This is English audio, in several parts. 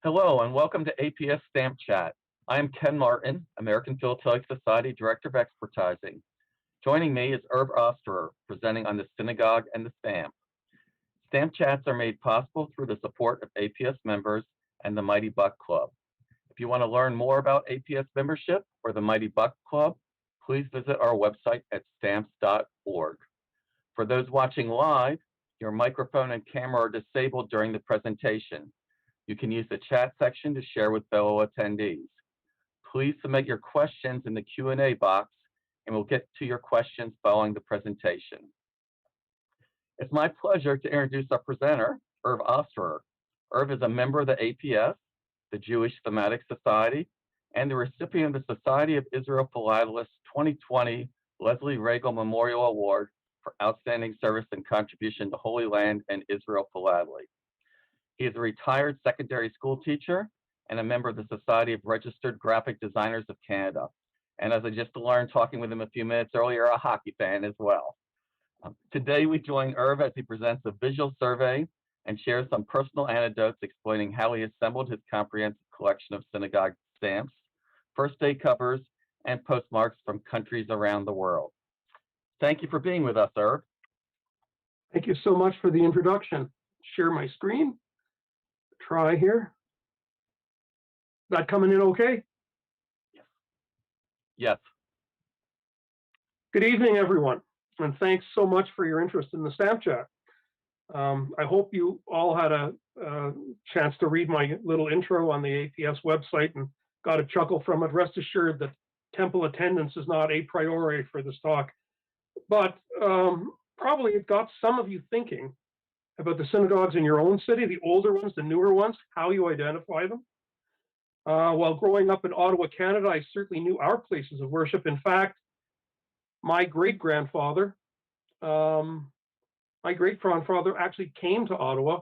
Hello and welcome to APS Stamp Chat. I am Ken Martin, American Philatelic Society Director of Expertising. Joining me is Irv Osterer, presenting on the synagogue and the stamp. Stamp chats are made possible through the support of APS members and the Mighty Buck Club. If you want to learn more about APS membership or the Mighty Buck Club, please visit our website at stamps.org. For those watching live, your microphone and camera are disabled during the presentation. You can use the chat section to share with fellow attendees. Please submit your questions in the Q&A box, and we'll get to your questions following the presentation. It's my pleasure to introduce our presenter, Irv Osterer. Irv is a member of the APS, the Jewish Thematic Society, and the recipient of the Society of Israel Philatelists 2020 Leslie Regal Memorial Award for Outstanding Service and Contribution to Holy Land and Israel Philately. He is a retired secondary school teacher and a member of the Society of Registered Graphic Designers of Canada. And as I just learned talking with him a few minutes earlier, a hockey fan as well. Today we join Irv as he presents a visual survey and shares some personal anecdotes explaining how he assembled his comprehensive collection of synagogue stamps, first day covers, and postmarks from countries around the world. Thank you for being with us, Irv. Thank you so much for the introduction. Share my screen. Try here. That coming in okay? Yes. Yes. Good evening, everyone, and thanks so much for your interest in the Stamp Chat. I hope you all had a chance to read my little intro on the APS website and got a chuckle from it. Rest assured that temple attendance is not a priori for this talk, but probably it got some of you thinking about the synagogues in your own city, the older ones, the newer ones, how you identify them. While growing up in Ottawa, Canada, I certainly knew our places of worship. In fact, my great-grandfather actually came to Ottawa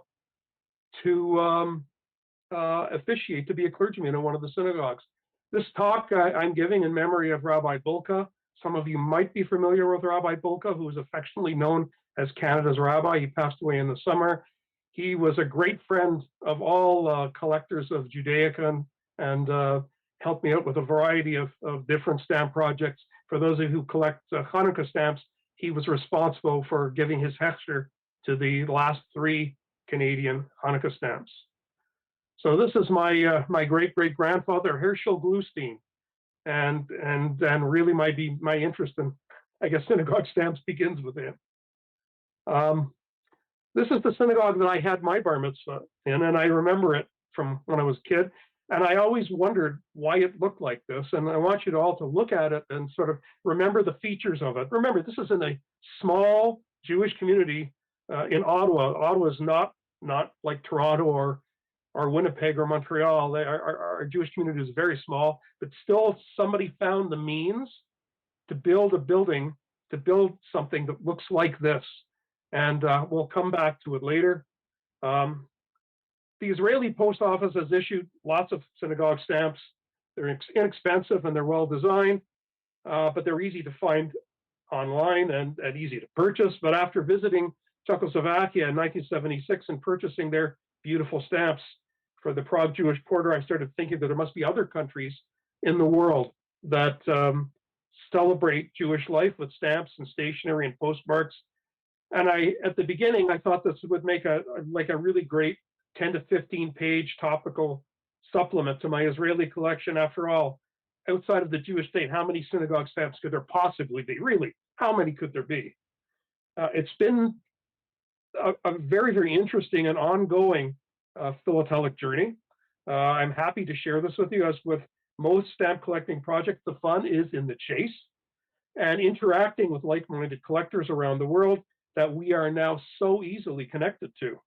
to officiate, to be a clergyman in one of the synagogues. This talk I'm giving in memory of Rabbi Bulka. Some of you might be familiar with Rabbi Bulka, who is affectionately known as Canada's rabbi. He passed away in the summer. He was a great friend of all collectors of Judaica and helped me out with a variety of different stamp projects. For those of you who collect Hanukkah stamps, he was responsible for giving his hechsher to the last 3 Canadian Hanukkah stamps. So this is my great-great-grandfather, Herschel Glustein. And really my interest in, I guess, synagogue stamps begins with him. This is the synagogue that I had my bar mitzvah in, and I remember it from when I was a kid. And I always wondered why it looked like this. And I want you all to look at it and sort of remember the features of it. Remember, this is in a small Jewish community in Ottawa. Ottawa is not like Toronto or Winnipeg or Montreal. Our Jewish community is very small, but still somebody found the means to build a building, to build something that looks like this. And we'll come back to it later. The Israeli post office has issued lots of synagogue stamps. They're inexpensive and they're well designed, but they're easy to find online and easy to purchase. But after visiting Czechoslovakia in 1976 and purchasing their beautiful stamps for the Prague Jewish Quarter, I started thinking that there must be other countries in the world that celebrate Jewish life with stamps and stationery and postmarks. And at the beginning, I thought this would make a really great 10 to 15 page topical supplement to my Israeli collection. After all, outside of the Jewish state, how many synagogue stamps could there possibly be? Really, how many could there be? It's been a very, very interesting and ongoing philatelic journey. I'm happy to share this with you. As with most stamp collecting projects, the fun is in the chase and interacting with like-minded collectors around the world that we are now so easily connected to.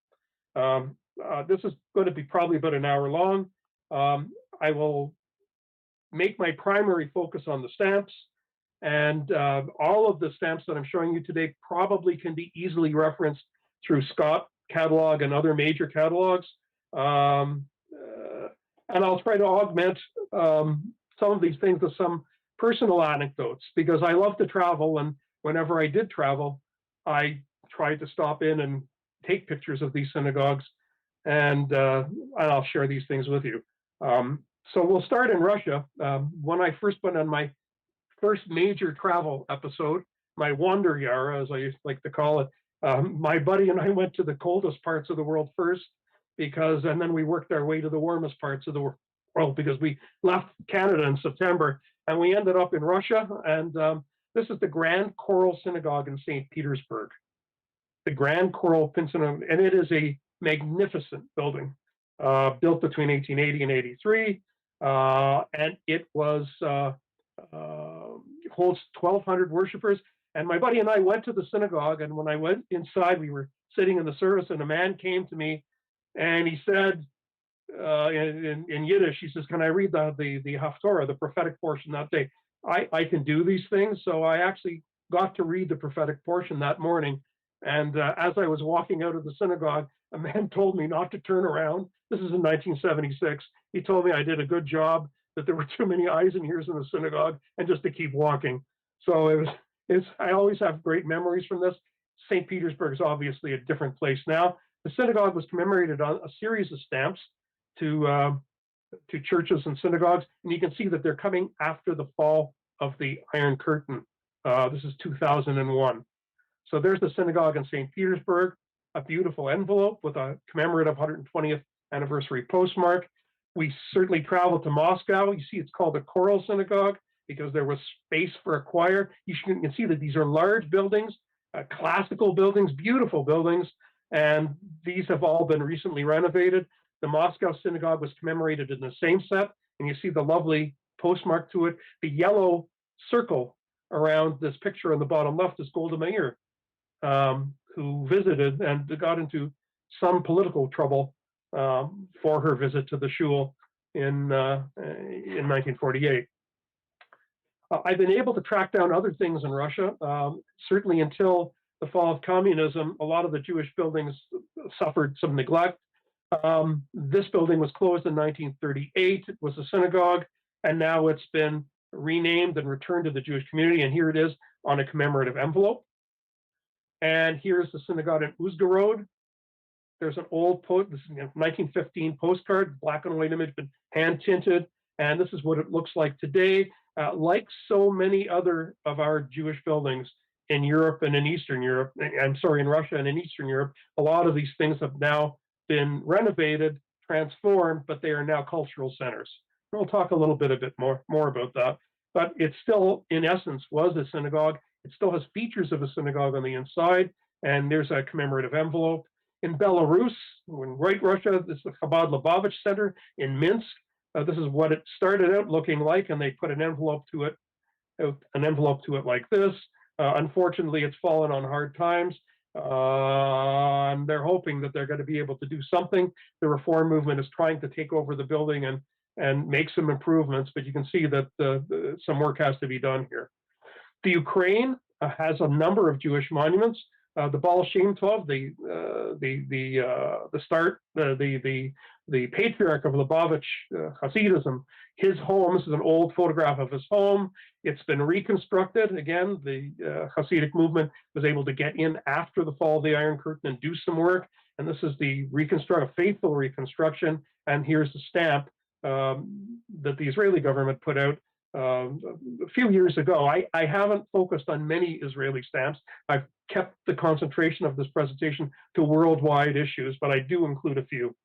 This is going to be probably about an hour long. I will make my primary focus on the stamps, and all of the stamps that I'm showing you today probably can be easily referenced through Scott catalog and other major catalogs. And I'll try to augment some of these things with some personal anecdotes, because I love to travel, and whenever I did travel, I tried to stop in and take pictures of these synagogues and I'll share these things with you. So we'll start in Russia. When I first went on my first major travel episode, my Wanderjahr, as I like to call it, my buddy and I went to the coldest parts of the world first, and then we worked our way to the warmest parts of the world because we left Canada in September and we ended up in Russia. And this is the Grand Choral Synagogue in St. Petersburg. The Grand Choral Synagogue, and it is a magnificent building, built between 1880 and 83, and it was holds 1,200 worshipers. And my buddy and I went to the synagogue, and when I went inside, we were sitting in the service, and a man came to me, and he said in Yiddish, he says, "Can I read the Haftorah, the prophetic portion that day?" I can do these things, so I actually got to read the prophetic portion that morning. And as I was walking out of the synagogue, a man told me not to turn around. This is in 1976. He told me I did a good job, that there were too many eyes and ears in the synagogue, and just to keep walking. So I always have great memories from this. St. Petersburg is obviously a different place now. The synagogue was commemorated on a series of stamps to churches and synagogues, and you can see that they're coming after the fall of the Iron Curtain. This is 2001. So there's the synagogue in St. Petersburg, a beautiful envelope with a commemorative 120th anniversary postmark. We certainly traveled to Moscow. You see, it's called the Choral Synagogue because there was space for a choir. You can see that these are large buildings, classical buildings, beautiful buildings, and these have all been recently renovated. The Moscow Synagogue was commemorated in the same set, and you see the lovely postmark to it. The yellow circle around this picture on the bottom left is Golda Meir, who visited and got into some political trouble for her visit to the shul in 1948. I've been able to track down other things in Russia. Certainly until the fall of communism, a lot of the Jewish buildings suffered some neglect. This building was closed in 1938. It was a synagogue, and now it's been renamed and returned to the Jewish community, and here it is on a commemorative envelope. And here's the synagogue in Uzhgorod. There's an old 1915 postcard, black and white image, been hand tinted, and this is what it looks like today. Like so many other of our Jewish buildings in Europe and in Eastern Europe, in Russia and in Eastern Europe, a lot of these things have now been renovated, transformed, but they are now cultural centers. And we'll talk a little bit more about that. But it still, in essence, was a synagogue. It still has features of a synagogue on the inside, and there's a commemorative envelope. In Belarus, in White Russia, this is the Chabad Lubavitch Center in Minsk. This is what it started out looking like, and they put an envelope to it like this. Unfortunately, it's fallen on hard times, and they're hoping that they're going to be able to do something. The reform movement is trying to take over the building and make some improvements, but you can see that some work has to be done here. The Ukraine has a number of Jewish monuments. The Baal Shem Tov, the patriarch of Lubavitch Hasidism, his home, this is an old photograph of his home. It's been reconstructed. Again, the Hasidic movement was able to get in after the fall of the Iron Curtain and do some work. And this is the faithful reconstruction. And here's the stamp that the Israeli government put out a few years ago. I haven't focused on many Israeli stamps. I've kept the concentration of this presentation to worldwide issues, but I do include a few.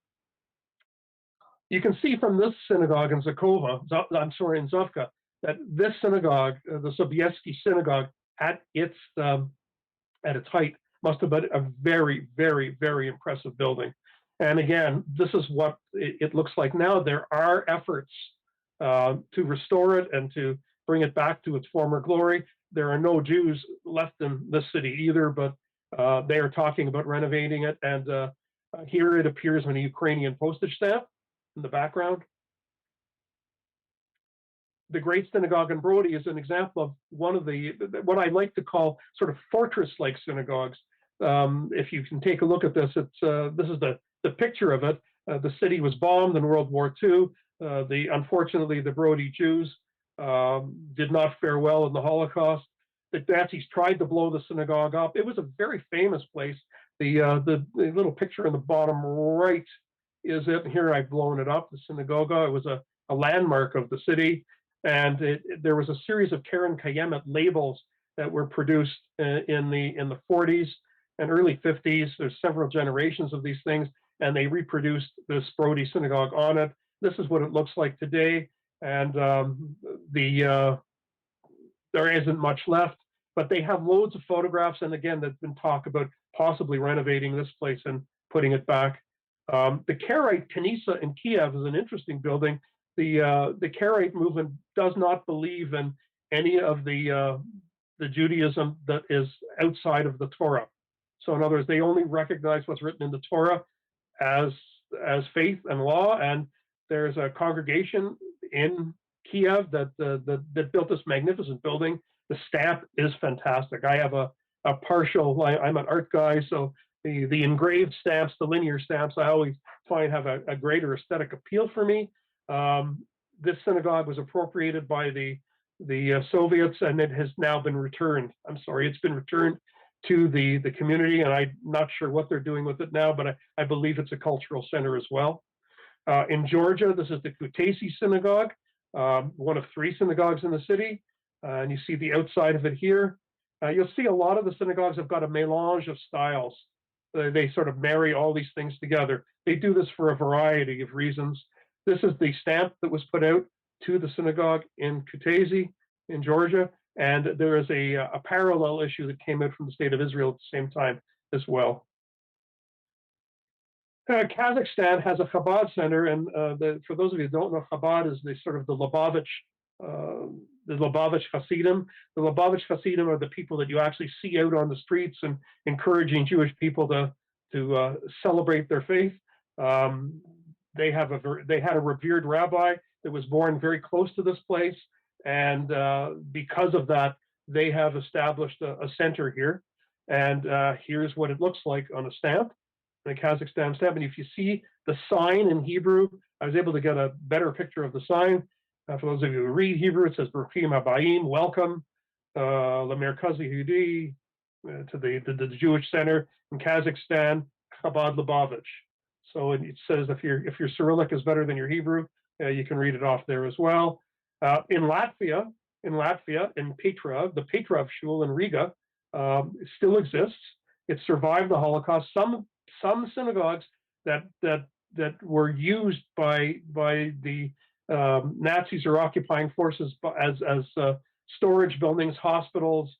You can see from this synagogue in Zovka, that this synagogue, the Sobieski Synagogue, at its height, must have been a very, very, very impressive building. And again, this is what it looks like now. There are efforts to restore it and to bring it back to its former glory. There are no Jews left in this city either, but they are talking about renovating it. And here it appears on a Ukrainian postage stamp in the background. The Great Synagogue in Brody is an example of one of what I like to call sort of fortress-like synagogues. If you can take a look at this, this is the picture of it. The city was bombed in World War II. Unfortunately, the Brody Jews did not fare well in the Holocaust. The Nazis tried to blow the synagogue up. It was a very famous place. The little picture in the bottom right is it. And here I've blown it up, the synagogue. It was a landmark of the city. And there was a series of Karen Kayemet labels that were produced in the 40s and early 50s. There's several generations of these things, and they reproduced the Sprody Synagogue on it. This is what it looks like today. And there isn't much left, but they have loads of photographs. And again, there's been talk about possibly renovating this place and putting it back. The Karaite Kanisa in Kiev is an interesting building. The Karaite movement does not believe in any of the Judaism that is outside of the Torah. So in other words, they only recognize what's written in the Torah as faith and law. And there's a congregation in Kiev that built this magnificent building. The stamp is fantastic. I have a partial, I'm an art guy, so the engraved stamps, the linear stamps, I always find have a greater aesthetic appeal for me. This synagogue was appropriated by the Soviets, and it has now been returned. I'm sorry, it's been returned to the community, and I'm not sure what they're doing with it now, but I believe it's a cultural center as well. In Georgia, this is the Kutase Synagogue, one of 3 synagogues in the city, and you see the outside of it here. You'll see a lot of the synagogues have got a mélange of styles. They sort of marry all these things together. They do this for a variety of reasons. This is the stamp that was put out to the synagogue in Kutase in Georgia, and there is a parallel issue that came out from the state of Israel at the same time as well. Kazakhstan has a Chabad center, and for those of you who don't know, Chabad is the sort of the Lubavitch Hasidim. The Lubavitch Hasidim are the people that you actually see out on the streets and encouraging Jewish people to celebrate their faith. They had a revered rabbi that was born very close to this place, and because of that, they have established a center here. And here's what it looks like on a stamp, the Kazakhstan stamp. And if you see the sign in Hebrew, I was able to get a better picture of the sign. For those of you who read Hebrew, it says Bruchim Habayim, welcome, Lemerkaz Yehudi, to the Jewish Center in Kazakhstan, Chabad Lubavitch. So it says if your Cyrillic is better than your Hebrew, you can read it off there as well. In Latvia, in Petra, the Petrov Shul in Riga still exists. It survived the Holocaust. Some synagogues that were used by the Nazis or occupying forces as storage buildings, hospitals,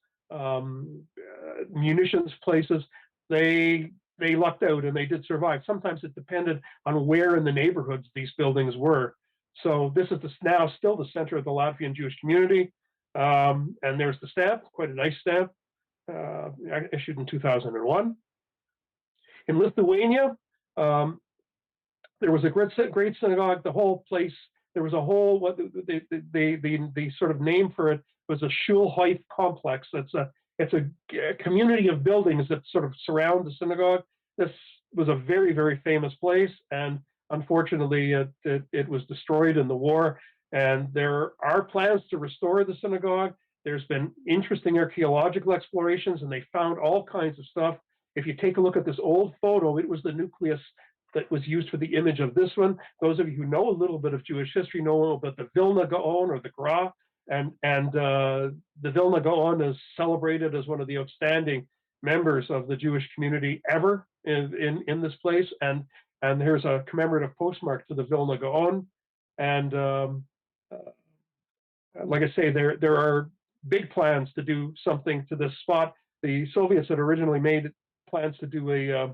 munitions places, they lucked out and they did survive. Sometimes it depended on where in the neighborhoods these buildings were. So this is now still the center of the Latvian Jewish community. And there's the stamp, quite a nice stamp, issued in 2001. In Lithuania, there was a great synagogue. The whole place, there was a whole, what the sort of name for it was a Schulhof complex. It's a community of buildings that sort of surround the synagogue. This was a very, very famous place, and unfortunately, it was destroyed in the war. And there are plans to restore the synagogue. There's been interesting archaeological explorations, and they found all kinds of stuff. If you take a look at this old photo, it was the nucleus that was used for the image of this one. Those of you who know a little bit of Jewish history know about the Vilna Gaon or the Gra, and the Vilna Gaon is celebrated as one of the outstanding members of the Jewish community ever in this place. And here's a commemorative postmark to the Vilna Gaon. And like I say, there are big plans to do something to this spot. The Soviets had originally made plans to do a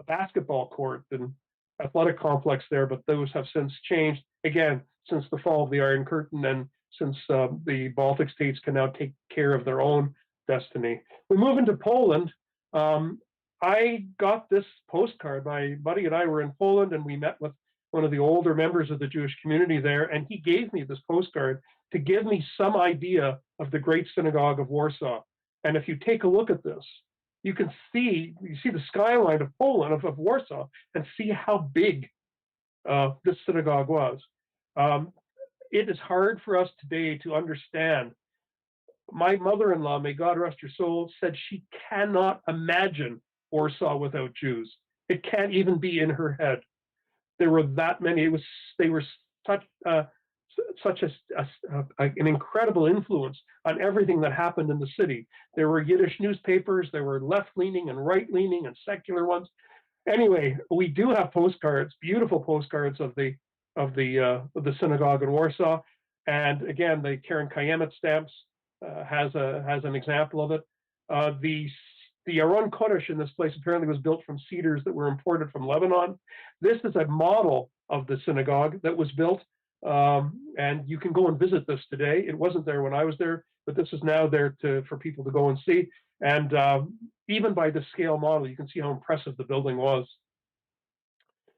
basketball court and athletic complex there, but those have since changed, again, since the fall of the Iron Curtain and since the Baltic states can now take care of their own destiny. We move into Poland. I got this postcard. My buddy and I were in Poland, and we met with one of the older members of the Jewish community there, and he gave me this postcard to give me some idea of the Great Synagogue of Warsaw. And if you take a look at this, you see the skyline of Poland, of Warsaw, and see how big this synagogue was. It is hard for us today to understand. My mother-in-law, may God rest her soul, said she cannot imagine Warsaw without Jews. It can't even be in her head. there were that many. They were such such an incredible influence on everything that happened in the city. There were Yiddish newspapers. There were left-leaning and right-leaning and secular ones. Anyway, we do have postcards, beautiful postcards of the synagogue in Warsaw, and again, the Karen Kayemet stamps has an example of it. The Aron Kodesh in this place apparently was built from cedars that were imported from Lebanon. This is a model of the synagogue that was built, and you can go and visit this today. It wasn't there when I was there, but this is now there for people to go and see. And even by the scale model, you can see how impressive the building was.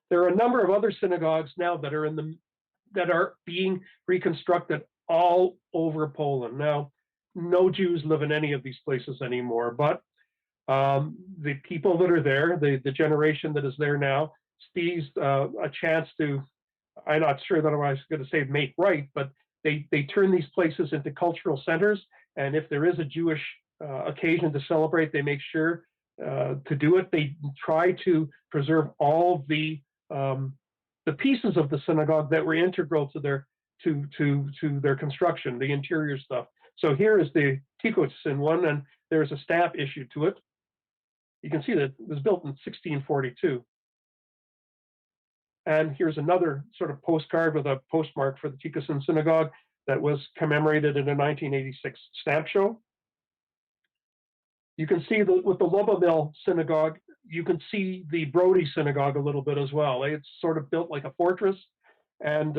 There are a number of other synagogues now that are being reconstructed all over Poland. Now, no Jews live in any of these places anymore, but the people that are there, the generation that is there now, sees a chance to, I'm not sure that I was going to say make right, but they turn these places into cultural centers. And if there is a Jewish occasion to celebrate, they make sure to do it. They try to preserve all the pieces of the synagogue that were integral to their construction, the interior stuff. So here is the Kutase one, and there's a stamp issued to it. You can see that it was built in 1642. And here's another sort of postcard with a postmark for the Kutase Synagogue that was commemorated in a 1986 stamp show. You can see with the Lobomil Synagogue, you can see the Brody Synagogue a little bit as well. It's sort of built like a fortress, and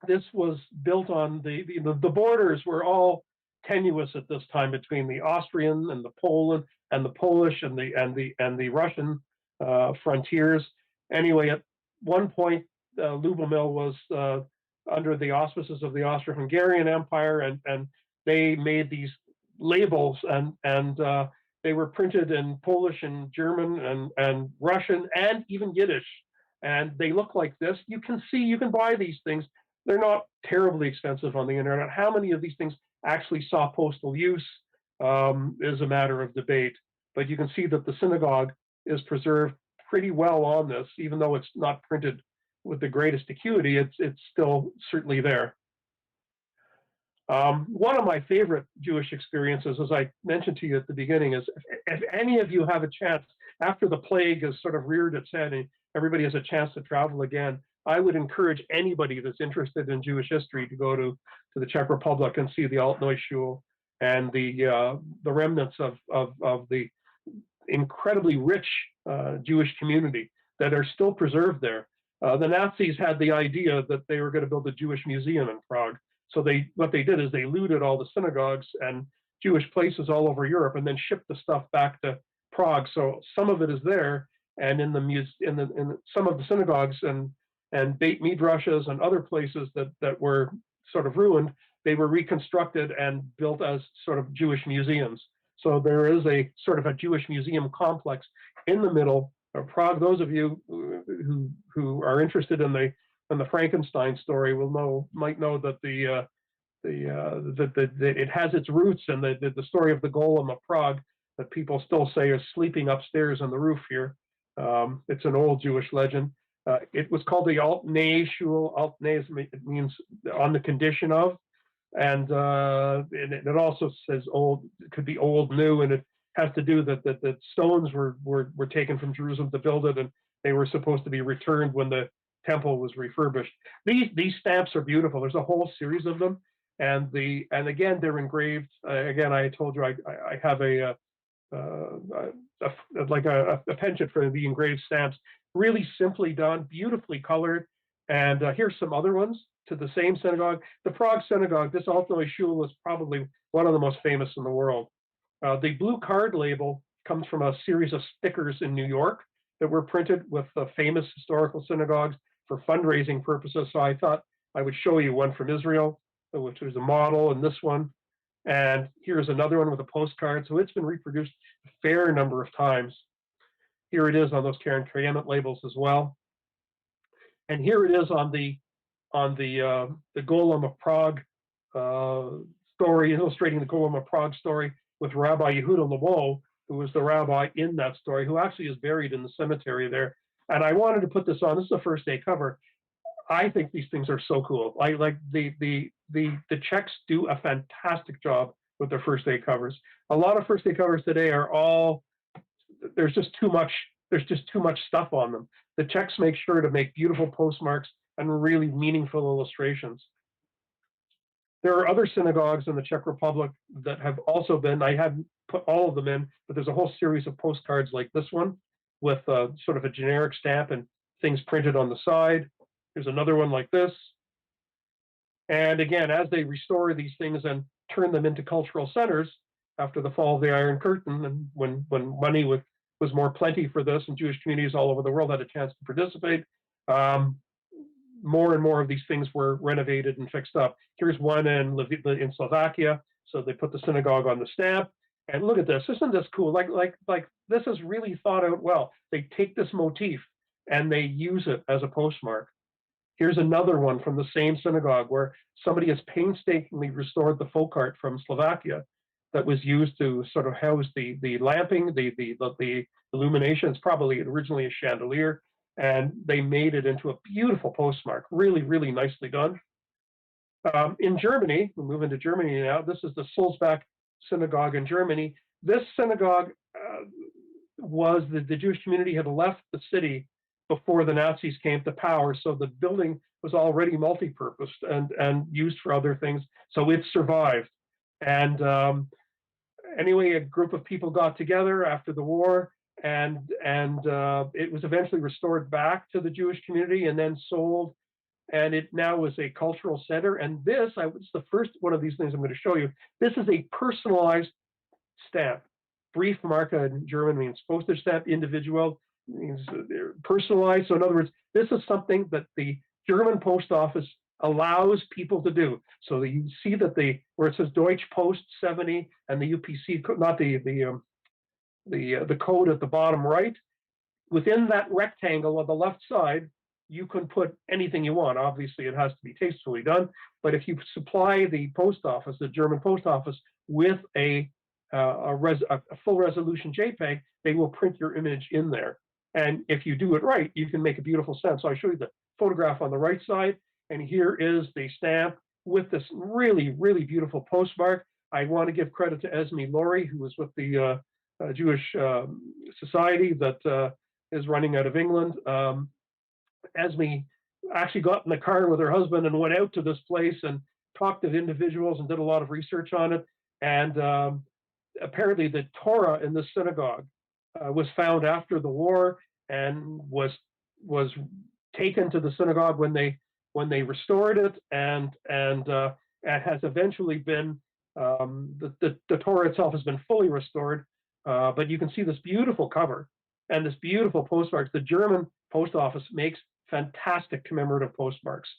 this was built on the borders were all tenuous at this time between the Austrian and the Poland and the Polish and the Russian frontiers. Anyway, at one point, Lubomil was under the auspices of the Austro-Hungarian Empire, and they made these labels, and they were printed in Polish and German and Russian and even Yiddish, and they look like this. You can buy these things. They're not terribly expensive on the internet. How many of these things actually saw postal use is a matter of debate, but you can see that the synagogue is preserved pretty well on this, even though it's not printed with the greatest acuity. It's still certainly there. One of my favorite Jewish experiences, as I mentioned to you at the beginning, is if any of you have a chance, after the plague has sort of reared its head and everybody has a chance to travel again, I would encourage anybody that's interested in Jewish history to go to the Czech Republic and see the Altneu Shul and the remnants of the incredibly rich Jewish community that are still preserved there. The Nazis had the idea that they were going to build a Jewish museum in Prague. So what they did is they looted all the synagogues and Jewish places all over Europe and then shipped the stuff back to Prague. So some of it is there, and in some of the synagogues and Beit Midrashas and other places that were sort of ruined, they were reconstructed and built as sort of Jewish museums. So there is a sort of a Jewish museum complex in the middle of Prague. Those of you who are interested in the Frankenstein story might know that it has its roots in the story of the Golem of Prague that people still say is sleeping upstairs on the roof here. It's an old Jewish legend. It was called the Altneu Shul. Altneu, it means on the condition of, and it also says old. It could be old, new, and it has to do that stones were taken from Jerusalem to build it, and they were supposed to be returned when the temple was refurbished. These stamps are beautiful. There's a whole series of them, and again they're engraved. Again, I told you I have a penchant for the engraved stamps. Really simply done, beautifully colored. And here's some other ones to the same synagogue. The Prague Synagogue, this Altneu Shul, was probably one of the most famous in the world. The blue card label comes from a series of stickers in New York that were printed with famous historical synagogues for fundraising purposes. So I thought I would show you one from Israel, which was a model, and this one. And here's another one with a postcard. So it's been reproduced a fair number of times. Here it is on those Karen Kayemet labels as well. And here it is on the Golem of Prague story, illustrating the Golem of Prague story with Rabbi Yehuda Lemo, who was the rabbi in that story, who actually is buried in the cemetery there. And I wanted to put this on. This is a first day cover. I think these things are so cool. I like the Czechs do a fantastic job with their first day covers. A lot of first day covers today are all, there's just too much stuff on them. The Czechs make sure to make beautiful postmarks and really meaningful illustrations. There are other synagogues in the Czech Republic that have also been, I haven't put all of them in, but there's a whole series of postcards like this one with sort of a generic stamp and things printed on the side. There's another one like this. And again, as they restore these things and turn them into cultural centers after the fall of the Iron Curtain, and when money was more plenty for this and Jewish communities all over the world had a chance to participate, more and more of these things were renovated and fixed up. Here's one in Slovakia. So they put the synagogue on the stamp. And look at this. Isn't this cool? Like this is really thought out well. They take this motif and they use it as a postmark. Here's another one from the same synagogue where somebody has painstakingly restored the folk art from Slovakia that was used to sort of house the lamping, the illumination. It's probably originally a chandelier, and they made it into a beautiful postmark. Really, really nicely done. In Germany, we move into Germany now. This is the Sulzbach Synagogue in Germany. This synagogue was the Jewish community had left the city before the Nazis came to power, so the building was already multi-purposed and used for other things, so it survived. And anyway, a group of people got together after the war, and it was eventually restored back to the Jewish community and then sold, and it now is a cultural center. And this, it's the first one of these things I'm going to show you. This is a personalized stamp. Briefmarke in German means postage stamp. Individual means personalized. So in other words, this is something that the German post office allows people to do. So you see that where it says Deutsche Post 70 and the UPC, not the code at the bottom right, within that rectangle on the left side, you can put anything you want. Obviously, it has to be tastefully done. But if you supply the post office, the German post office, with a full resolution JPEG, they will print your image in there. And if you do it right, you can make a beautiful stamp. So I show you the photograph on the right side, and here is the stamp with this really, really beautiful postmark. I want to give credit to Esme Laurie, who was with the Jewish Society that is running out of England. Esme actually got in the car with her husband and went out to this place and talked to individuals and did a lot of research on it. And apparently the Torah in the synagogue was found after the war and was taken to the synagogue when they restored it, and has eventually been the Torah itself has been fully restored. But you can see this beautiful cover and this beautiful postmarks. The German post office makes fantastic commemorative postmarks.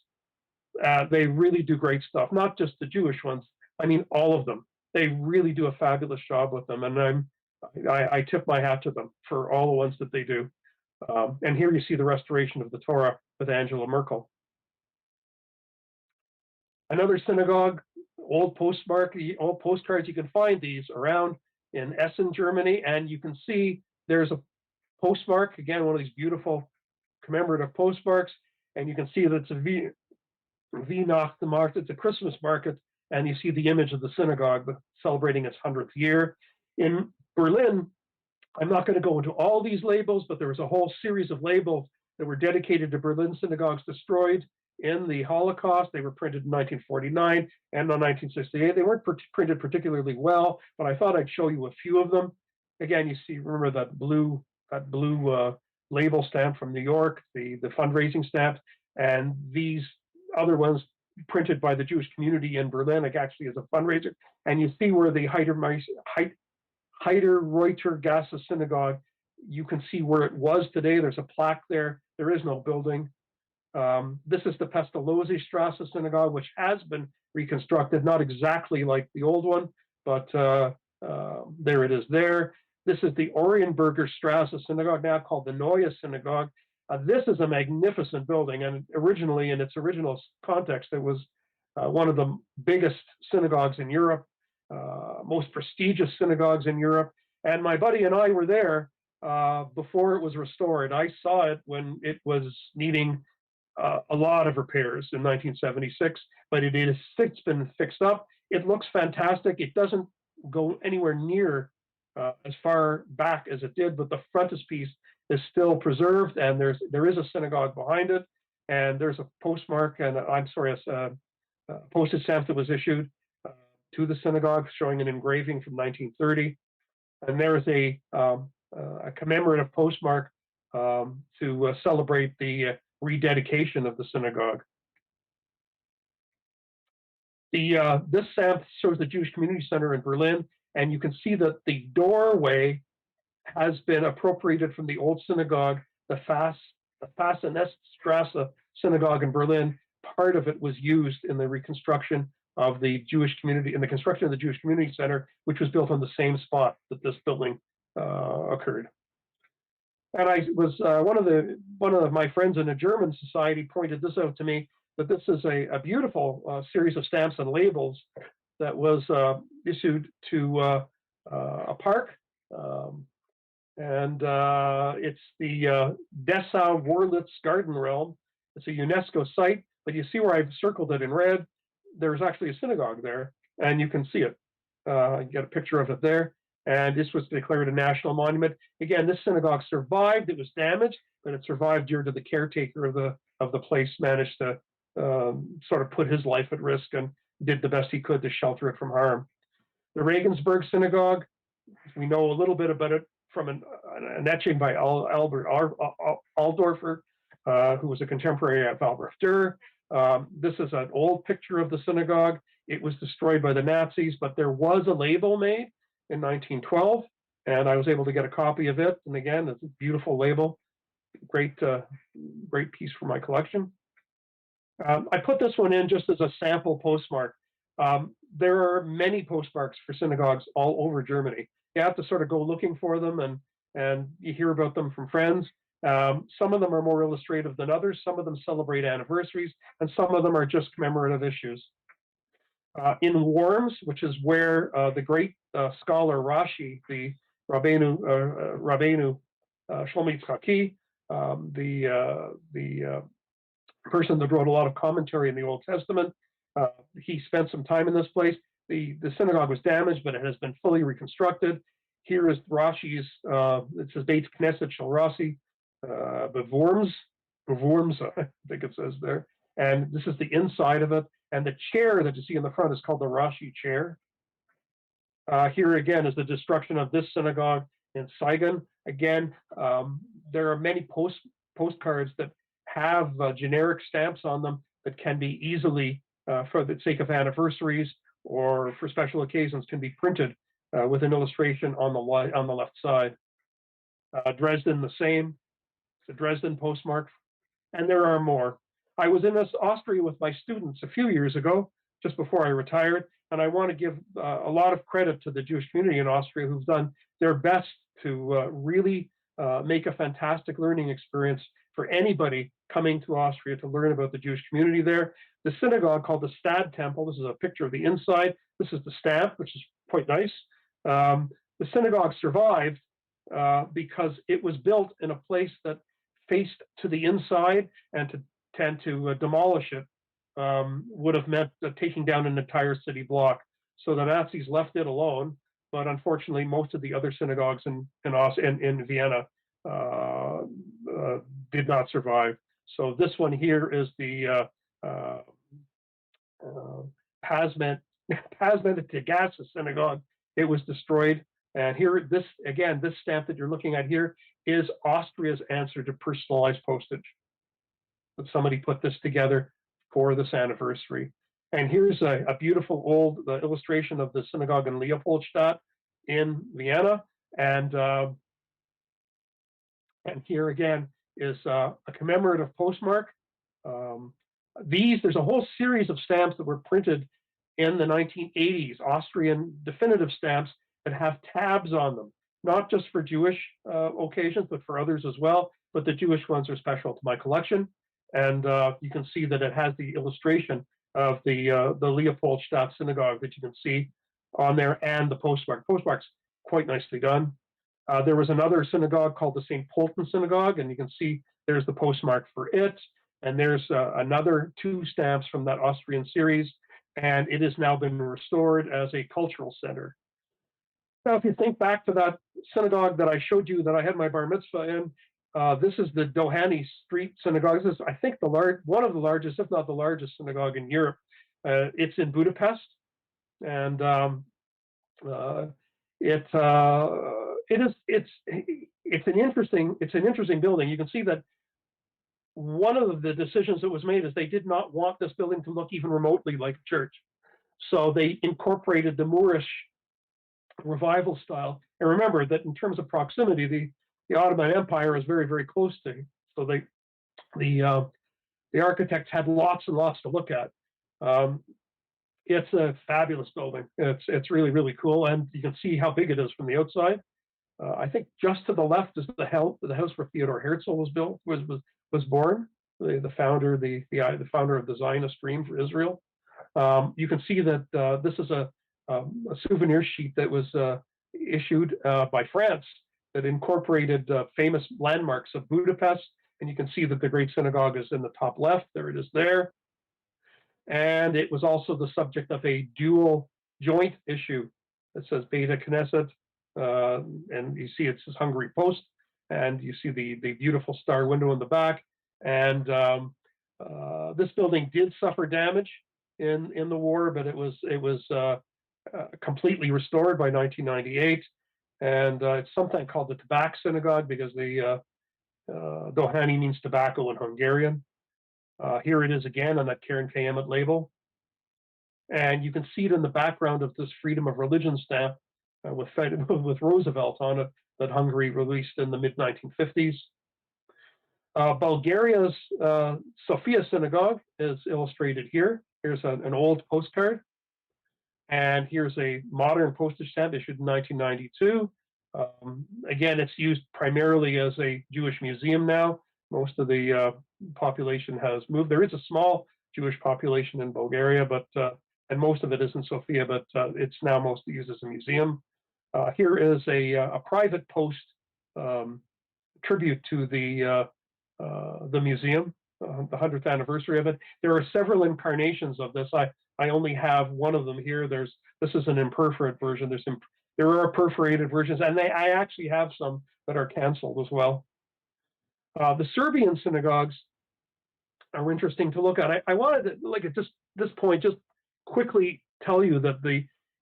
They really do great stuff, not just the Jewish ones. I mean, all of them. They really do a fabulous job with them, and I tip my hat to them for all the ones that they do. And here you see the restoration of the Torah with Angela Merkel. Another synagogue, old postcards. You can find these around in Essen, Germany, and you can see there's a postmark, again, one of these beautiful commemorative postmarks, and you can see that it's a Weihnachtsmarkt, it's a Christmas market, and you see the image of the synagogue celebrating its 100th year. In Berlin, I'm not going to go into all these labels, but there was a whole series of labels that were dedicated to Berlin synagogues destroyed in the Holocaust. They were printed in 1949 and in 1968. They weren't printed particularly well, but I thought I'd show you a few of them. Again, you see, remember that blue label stamp from New York, the fundraising stamp, and these other ones printed by the Jewish community in Berlin, like actually as a fundraiser. And you see where the Heiderreutergasse Synagogue, you can see where it was today. There's a plaque there. There is no building. This is the Pestalozzi Strasse Synagogue, which has been reconstructed, not exactly like the old one, but there it is there. This is the Orienberger Strasse Synagogue, now called the Noya Synagogue. This is a magnificent building, and originally, in its original context, it was one of the biggest synagogues in Europe, most prestigious synagogues in Europe. And my buddy and I were there, before it was restored. I saw it when it was needing a lot of repairs in 1976, but it has since been fixed up. It looks fantastic. It doesn't go anywhere near as far back as it did, but the frontispiece is still preserved, and there is a synagogue behind it, and there's a postmark, and a postage stamp that was issued to the synagogue showing an engraving from 1930, and there is a commemorative postmark to celebrate the rededication of the synagogue. This stamp shows the Jewish Community Center in Berlin, and you can see that the doorway has been appropriated from the old synagogue, the Faseneststrasse synagogue in Berlin. Part of it was used in the reconstruction of the Jewish community, in the construction of the Jewish Community Center, which was built on the same spot that this building occurred. And I was one of my friends in a German society pointed this out to me, that this is a beautiful series of stamps and labels that was issued to a park, and it's the Dessau-Wörlitz Garden Realm. It's a UNESCO site, but you see where I've circled it in red. There's actually a synagogue there, and you can see it. You get a picture of it there. And this was declared a national monument. Again, this synagogue survived. It was damaged, but it survived due to the caretaker of the place managed to sort of put his life at risk and did the best he could to shelter it from harm. The Regensburg Synagogue, we know a little bit about it from an etching by Albert Aldorfer, who was a contemporary of Albrecht Dürer. This is an old picture of the synagogue. It was destroyed by the Nazis, but there was a label made in 1912, and I was able to get a copy of it. And again, it's a beautiful label, great piece for my collection. I put this one in just as a sample postmark. There are many postmarks for synagogues all over Germany. You have to sort of go looking for them, and you hear about them from friends. Some of them are more illustrative than others. Some of them celebrate anniversaries, and some of them are just commemorative issues. In Worms, which is where the great scholar Rashi, the Rabbeinu Shlomo Yitzchaki, the person that wrote a lot of commentary in the Old Testament, he spent some time in this place. The synagogue was damaged, but it has been fully reconstructed. Here is Rashi's, it says Beit Knesset Shel Rashi, Bevorms, I think it says there. And this is the inside of it. And the chair that you see in the front is called the Rashi chair. Here again is the destruction of this synagogue in Saigon. Again, there are many postcards that have generic stamps on them that can be easily, for the sake of anniversaries or for special occasions, can be printed with an illustration on the left side. Dresden, the same. It's a Dresden postmark. And there are more. I was in Austria with my students a few years ago, just before I retired, and I want to give a lot of credit to the Jewish community in Austria who've done their best to really make a fantastic learning experience for anybody coming to Austria to learn about the Jewish community there. The synagogue called the Stad Temple, this is a picture of the inside. This is the stamp, which is quite nice. The synagogue survived because it was built in a place that faced to the inside, and to tend to demolish it would have meant taking down an entire city block. So the Nazis left it alone, but unfortunately, most of the other synagogues in Vienna did not survive. So this one here is the Pazman Tagasa Synagogue. It was destroyed. And here, this stamp that you're looking at here is Austria's answer to personalized postage. But somebody put this together for this anniversary. And here's a beautiful old illustration of the synagogue in Leopoldstadt in Vienna. And here again is a commemorative postmark. There's a whole series of stamps that were printed in the 1980s, Austrian definitive stamps that have tabs on them, not just for Jewish occasions, but for others as well. But the Jewish ones are special to my collection. And you can see that it has the illustration of the Leopoldstadt Synagogue that you can see on there, and the postmark. Postmark's quite nicely done. There was another synagogue called the St Poulton Synagogue, and you can see there's the postmark for it. And there's another 2 stamps from that Austrian series, and it has now been restored as a cultural center. Now, if you think back to that synagogue that I showed you that I had my bar mitzvah in, this is the Dohany Street Synagogue. This is, I think, one of the largest, if not the largest, synagogue in Europe. It's in Budapest, and it's an interesting building. You can see that one of the decisions that was made is they did not want this building to look even remotely like a church, so they incorporated the Moorish revival style. And remember that in terms of proximity, the Ottoman Empire is very, very close to, so the architects had lots and lots to look at. It's a fabulous building. It's really, really cool, and you can see how big it is from the outside. I think just to the left is the house where Theodor Herzl was born, the founder of the Zionist Dream for Israel. You can see that this is a souvenir sheet that was issued by France that incorporated famous landmarks of Budapest, and you can see that the Great Synagogue is in the top left. There it is there. And it was also the subject of a dual joint issue that says Beta Knesset, and you see it says Hungary Post, and you see the beautiful star window in the back. And this building did suffer damage in the war, but it was completely restored by 1998. And it's something called the Tobacco Synagogue because the Dohany means tobacco in Hungarian. Here it is again on that Karen K. Emmett label. And you can see it in the background of this freedom of religion stamp with Roosevelt on it that Hungary released in the mid-1950s. Bulgaria's Sofia Synagogue is illustrated here. Here's an old postcard. And here's a modern postage stamp issued in 1992. Again, it's used primarily as a Jewish museum now. Most of the population has moved. There is a small Jewish population in Bulgaria, and most of it is in Sofia, but it's now mostly used as a museum. Here is a private post tribute to the museum, the 100th anniversary of it. There are several incarnations of this. I only have one of them here. This is an imperforate version. There are perforated versions, and I actually have some that are canceled as well. The Serbian synagogues are interesting to look at. I wanted to, like at this point, just quickly tell you that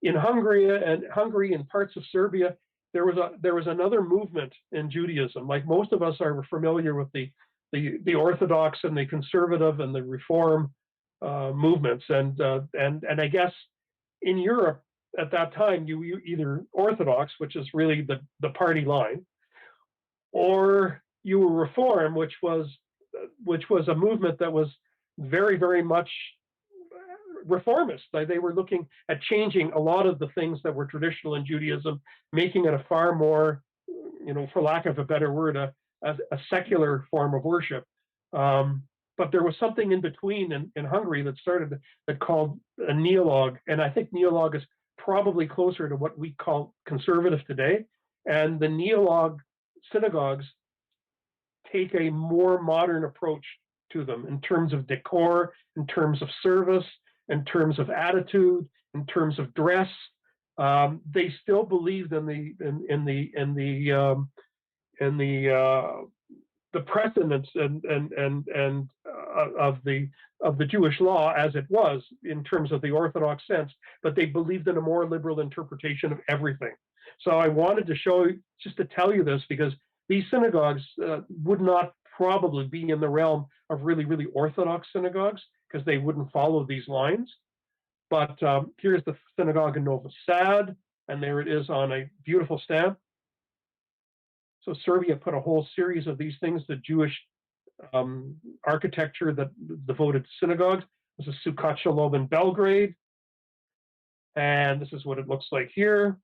in Hungary and parts of Serbia, there was another movement in Judaism. Like most of us are familiar with the Orthodox and the conservative and the Reform movements, and I guess in Europe at that time you were either Orthodox, which is really the party line, or you were Reform, which was a movement that was very, very much reformist. They were looking at changing a lot of the things that were traditional in Judaism, making it a far more, for lack of a better word, a secular form of worship. But there was something in between in Hungary that called a neologue, and I think neologue is probably closer to what we call conservative today. And the neologue synagogues take a more modern approach to them in terms of decor, in terms of service, in terms of attitude, in terms of dress. They still believed in the precedents and of the Jewish law as it was in terms of the Orthodox sense, but they believed in a more liberal interpretation of everything. So I wanted to show you, just to tell you this, because these synagogues would not probably be in the realm of really, really Orthodox synagogues because they wouldn't follow these lines. But here's the synagogue in Novi Sad, and there it is on a beautiful stamp. So Serbia put a whole series of these things, the Jewish architecture that devoted to synagogues. This is Sukat Shalom in Belgrade. And this is what it looks like here.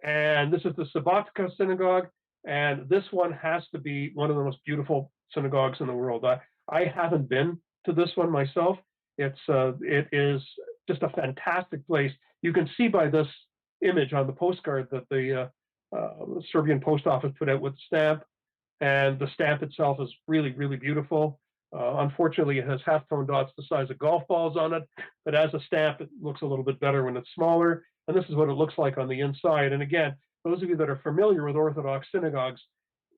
And this is the Savatica Synagogue. And this one has to be one of the most beautiful synagogues in the world. I haven't been to this one myself. It is just a fantastic place. You can see by this image on the postcard that the the Serbian post office put out with the stamp, and the stamp itself is really, really beautiful. Unfortunately, it has halftone dots the size of golf balls on it, but as a stamp, it looks a little bit better when it's smaller. And this is what it looks like on the inside. And again, those of you that are familiar with Orthodox synagogues,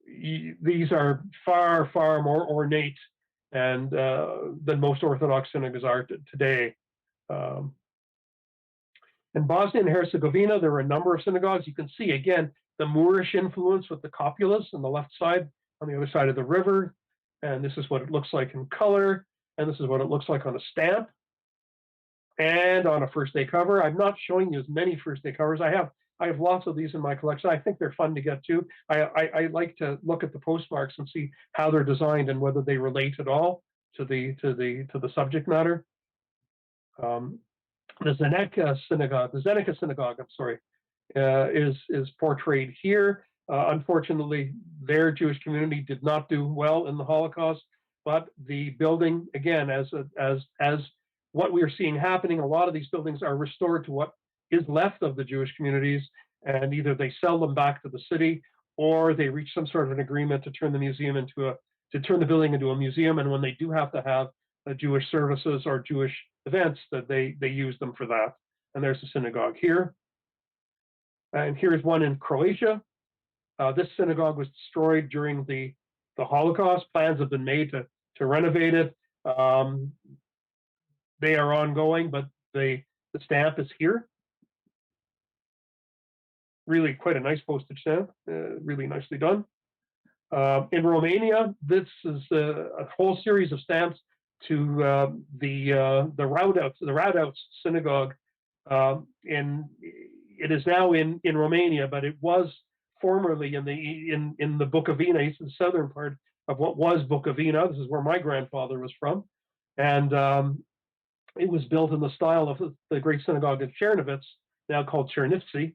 these are far, far more ornate and than most Orthodox synagogues are today. In Bosnia and Herzegovina, there were a number of synagogues. You can see, again, the Moorish influence with the cupolas on the left side, on the other side of the river. And this is what it looks like in color. And this is what it looks like on a stamp and on a first day cover. I'm not showing you as many first day covers. I have lots of these in my collection. I think they're fun to get to. I like to look at the postmarks and see how they're designed and whether they relate at all to the subject matter. The Zeneca Synagogue, I'm sorry, is portrayed here. Unfortunately, their Jewish community did not do well in the Holocaust, but the building, again, as what we are seeing happening, a lot of these buildings are restored to what is left of the Jewish communities, and either they sell them back to the city or they reach some sort of an agreement to turn the museum turn the building into a museum. And when they do have to have Jewish services or Jewish events, that they use them for that. And there's the synagogue here. And here's one in Croatia. This synagogue was destroyed during the Holocaust. Plans have been made to renovate it. They are ongoing, but the stamp is here. Really quite a nice postage stamp, really nicely done. In Romania, this is a whole series of stamps to the Raudouts Synagogue. It is now in Romania, but it was formerly in the Bukovina. It's the southern part of what was Bukovina. This is where my grandfather was from, and it was built in the style of the great synagogue of Czernowitz, now called Chernivtsi.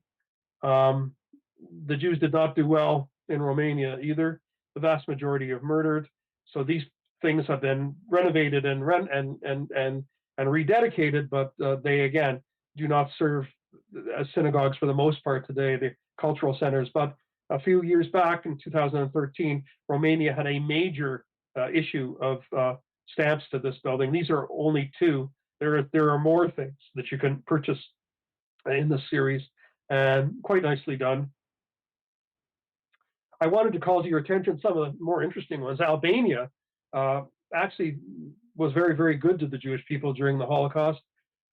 The Jews did not do well in Romania either. The vast majority are murdered. So these things have been renovated and rededicated, but they again do not serve as synagogues for the most part today. The cultural centers. But a few years back in 2013, Romania had a major issue of stamps to this building. These are only two. There are more things that you can purchase in this series, and quite nicely done. I wanted to call to your attention some of the more interesting ones. Albania actually was very, very good to the Jewish people during the Holocaust.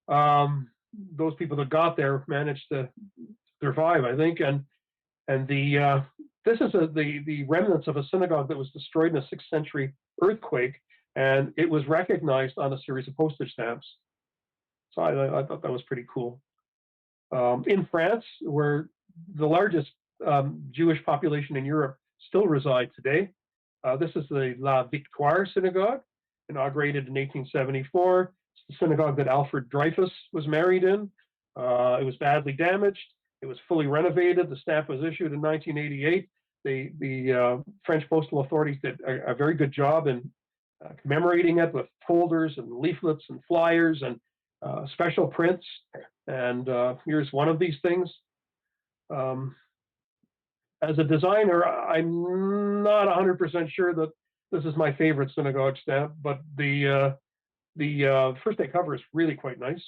Those people that got there managed to survive, I think. And this is the remnants of a synagogue that was destroyed in a 6th century earthquake, and it was recognized on a series of postage stamps. So I thought that was pretty cool. In France, where the largest Jewish population in Europe still reside today, this is the La Victoire Synagogue, inaugurated in 1874. It's the synagogue that Alfred Dreyfus was married in. It was badly damaged. It was fully renovated. The stamp was issued in 1988. The French postal authorities did a very good job in commemorating it with folders and leaflets and flyers and special prints. And here's one of these things. As a designer, I'm not 100% sure that this is my favorite synagogue stamp, but the first day cover is really quite nice,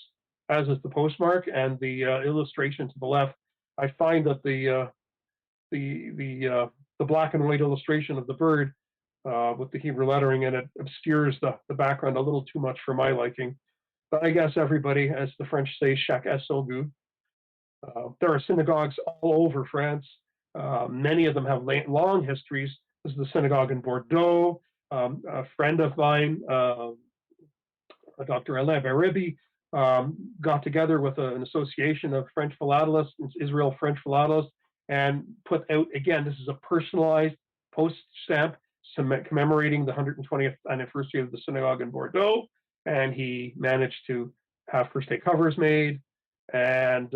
as is the postmark and the illustration to the left. I find that the black and white illustration of the bird with the Hebrew lettering in it obscures the background a little too much for my liking. But I guess everybody, as the French say, chacun son goût. There are synagogues all over France. Many of them have long histories. This is the synagogue in Bordeaux. A friend of mine, Dr. Alain Beribi, got together with an association of French philatelists, Israel French philatelists, and put out, again, this is a personalized post stamp commemorating the 120th anniversary of the synagogue in Bordeaux. And he managed to have first day covers made. And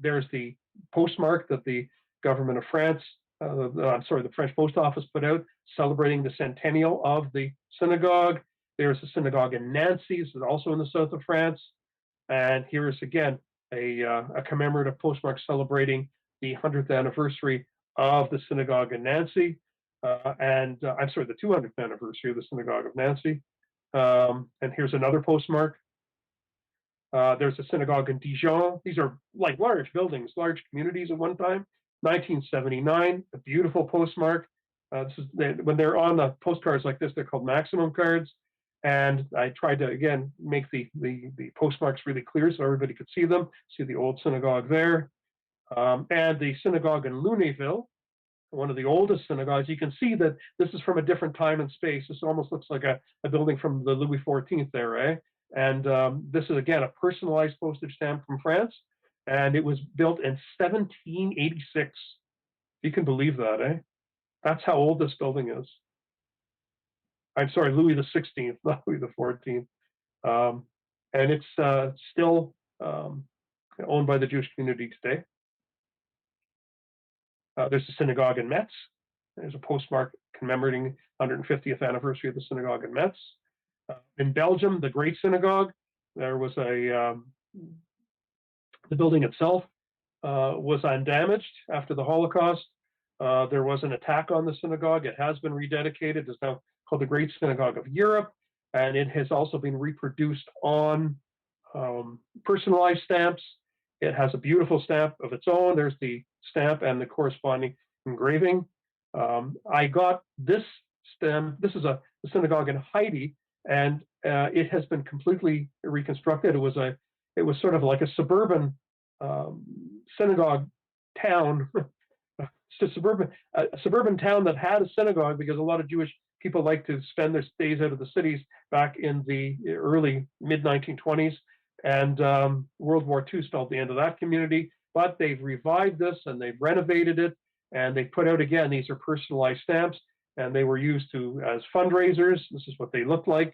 there's the postmark that the government of France, the French Post Office put out, celebrating the centennial of the synagogue. There's a synagogue in Nancy, this is also in the south of France. And here is again a commemorative postmark celebrating the 100th anniversary of the synagogue in Nancy, I'm sorry, the 200th anniversary of the synagogue of Nancy. And here's another postmark. There's a synagogue in Dijon. These are like large buildings, large communities at one time. 1979, a beautiful postmark. When they're on the postcards like this, they're called maximum cards. And I tried to, again, make the postmarks really clear so everybody could see them. See the old synagogue there. And the synagogue in Lunéville, one of the oldest synagogues. You can see that this is from a different time and space. This almost looks like a building from the Louis XIV era. And this is, again, a personalized postage stamp from France. And it was built in 1786. You can believe that, eh? That's how old this building is. I'm sorry, Louis the 16th, not Louis the 14th. And it's still owned by the Jewish community today. There's a synagogue in Metz. There's a postmark commemorating 150th anniversary of the synagogue in Metz. In Belgium, the Great Synagogue, there was the building itself was undamaged after the Holocaust. There was an attack on the synagogue. It has been rededicated. It's now called the Great Synagogue of Europe, and it has also been reproduced on personalized stamps. It has a beautiful stamp of its own. There's the stamp and the corresponding engraving. I got this stamp. This is a synagogue in Haiti, and it has been completely reconstructed. It was sort of like a suburban synagogue town. It's a suburban town that had a synagogue because a lot of Jewish people like to spend their days out of the cities back in the early mid-1920s. And World War II stalled the end of that community, but they've revived this and they've renovated it, and they put out, again, these are personalized stamps, and they were used as fundraisers. This is what they look like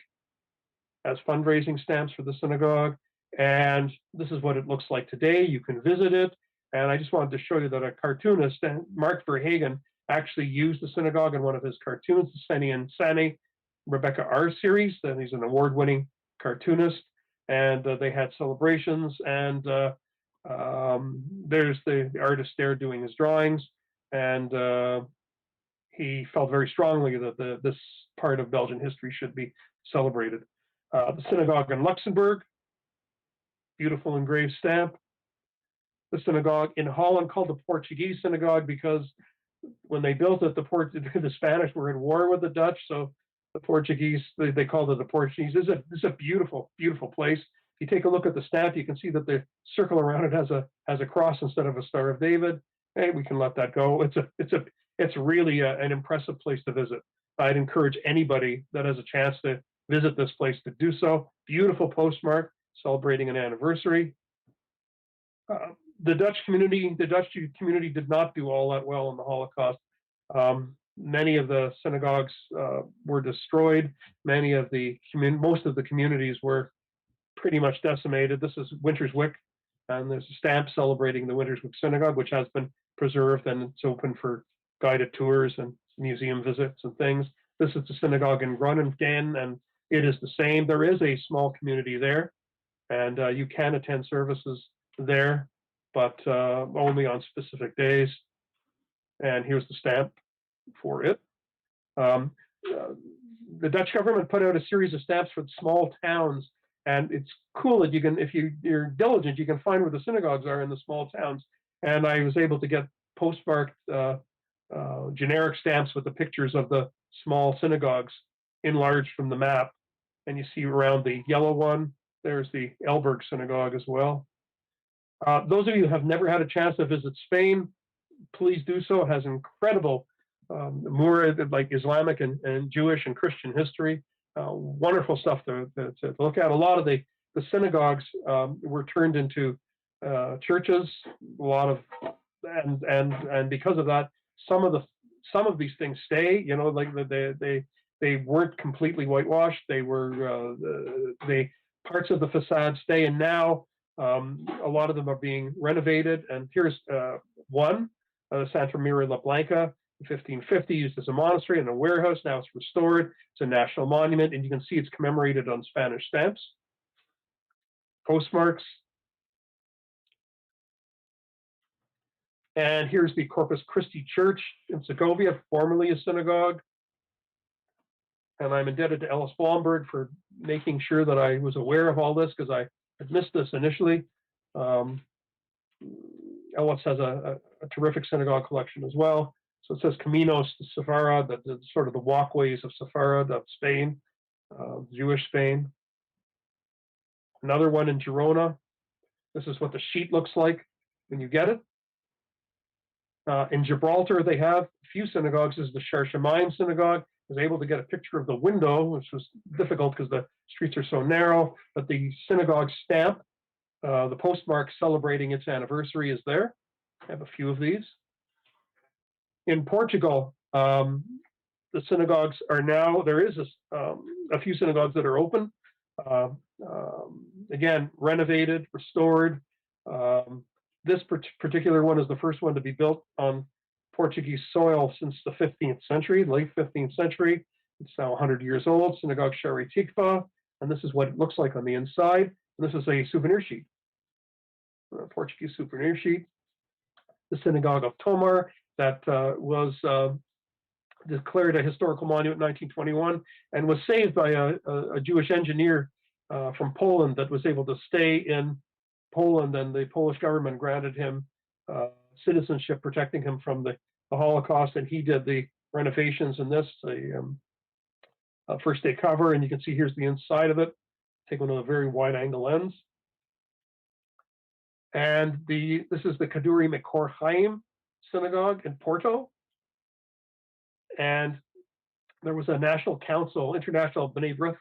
as fundraising stamps for the synagogue. And this is what it looks like today. You can visit it. And I just wanted to show you that a cartoonist, Mark Verhagen, actually used the synagogue in one of his cartoons, the Seni and Sani Rebecca R series. And he's an award-winning cartoonist. And they had celebrations. And there's the artist there doing his drawings. And he felt very strongly that this part of Belgian history should be celebrated. The synagogue in Luxembourg, beautiful engraved stamp. The synagogue in Holland, called the Portuguese Synagogue, because when they built it, the Spanish were at war with the Dutch, so the Portuguese, they called it the Portuguese. This is a beautiful, beautiful place. If you take a look at the stamp, you can see that the circle around it has a cross instead of a Star of David. Hey, we can let that go. It's really an impressive place to visit. I'd encourage anybody that has a chance to visit this place to do so. Beautiful postmark celebrating an anniversary. The Dutch community did not do all that well in the Holocaust. Many of the synagogues were destroyed. Most of the communities were pretty much decimated. This is Winterswijk, and there's a stamp celebrating the Winterswijk Synagogue, which has been preserved, and it's open for guided tours and museum visits and things. This is the synagogue in Groningen, and it is the same. There is a small community there, and you can attend services there, but only on specific days. And here's the stamp for it. The Dutch government put out a series of stamps for the small towns, and it's cool that you can, if you're diligent, you can find where the synagogues are in the small towns. And I was able to get postmarked generic stamps with the pictures of the small synagogues enlarged from the map. And you see around the yellow one, there's the Elburg Synagogue as well. Those of you who have never had a chance to visit Spain, please do so. It has incredible more like Islamic and Jewish and Christian history. Wonderful stuff to look at. A lot of the synagogues were turned into churches. A lot of and because of that, some of these things stay. You know, like they weren't completely whitewashed. They were parts of the facade stay, and now a lot of them are being renovated. And here's one, Santa Maria la Blanca, in 1550, used as a monastery and a warehouse. Now it's restored. It's a national monument, and you can see it's commemorated on Spanish stamps. Postmarks. And here's the Corpus Christi Church in Segovia, formerly a synagogue. And I'm indebted to Ellis Blomberg for making sure that I was aware of all this, because I had missed this initially. Ellis has a terrific synagogue collection as well. So it says Caminos de Sefarad, the sort of the walkways of Sefarad of Spain, Jewish Spain. Another one in Girona. This is what the sheet looks like when you get it. In Gibraltar, they have a few synagogues. This is the Shar Shamayim Synagogue. I was able to get a picture of the window, which was difficult because the streets are so narrow, but the synagogue stamp, the postmark celebrating its anniversary is there. I have a few of these. In Portugal, the synagogues are now, there is a few synagogues that are open. Again, renovated, restored. This particular one is the first one to be built on Portuguese soil since the 15th century, late 15th century. It's now 100 years old, Synagogue Shari Tikva, and this is what it looks like on the inside. And this is a souvenir sheet, a Portuguese souvenir sheet. The Synagogue of Tomar that was declared a historical monument in 1921 and was saved by a Jewish engineer from Poland that was able to stay in Poland, and the Polish government granted him citizenship, protecting him from the Holocaust, and he did the renovations in this, a first day cover, and you can see here's the inside of it, taken with a very wide angle lens. And this is the Kaduri Mekor Chaim Synagogue in Porto. And there was a national council, International B'nai B'rith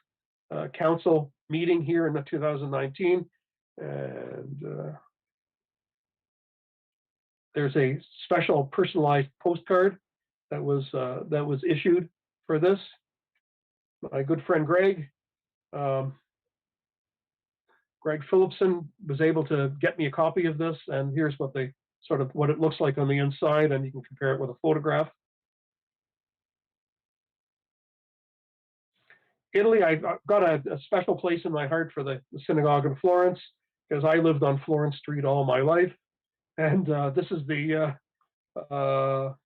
Council meeting here in 2019. And there's a special personalized postcard that was issued for this. My good friend Greg Phillipson was able to get me a copy of this, and here's what what it looks like on the inside, and you can compare it with a photograph. Italy, I've got a special place in my heart for the synagogue in Florence, because I lived on Florence Street all my life, and this is the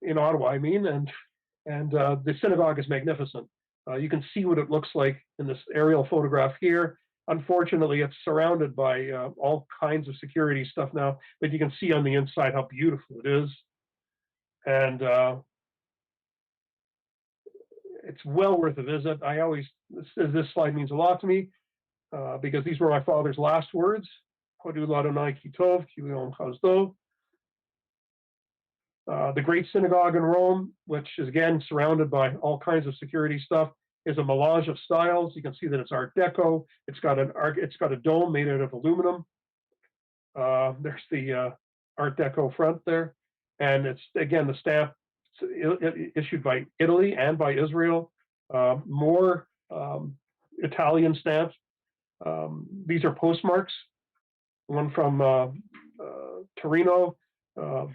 in Ottawa, I mean, and the synagogue is magnificent. You can see what it looks like in this aerial photograph here. Unfortunately, it's surrounded by all kinds of security stuff now, but you can see on the inside how beautiful it is. And it's well worth a visit. This slide means a lot to me because these were my father's last words. The Great Synagogue in Rome, which is again surrounded by all kinds of security stuff, is a melange of styles. You can see that it's Art Deco. It's got a dome made out of aluminum. There's the Art Deco front there, and it's again the stamp issued by Italy and by Israel. More Italian stamps. These are postmarks. One from Torino.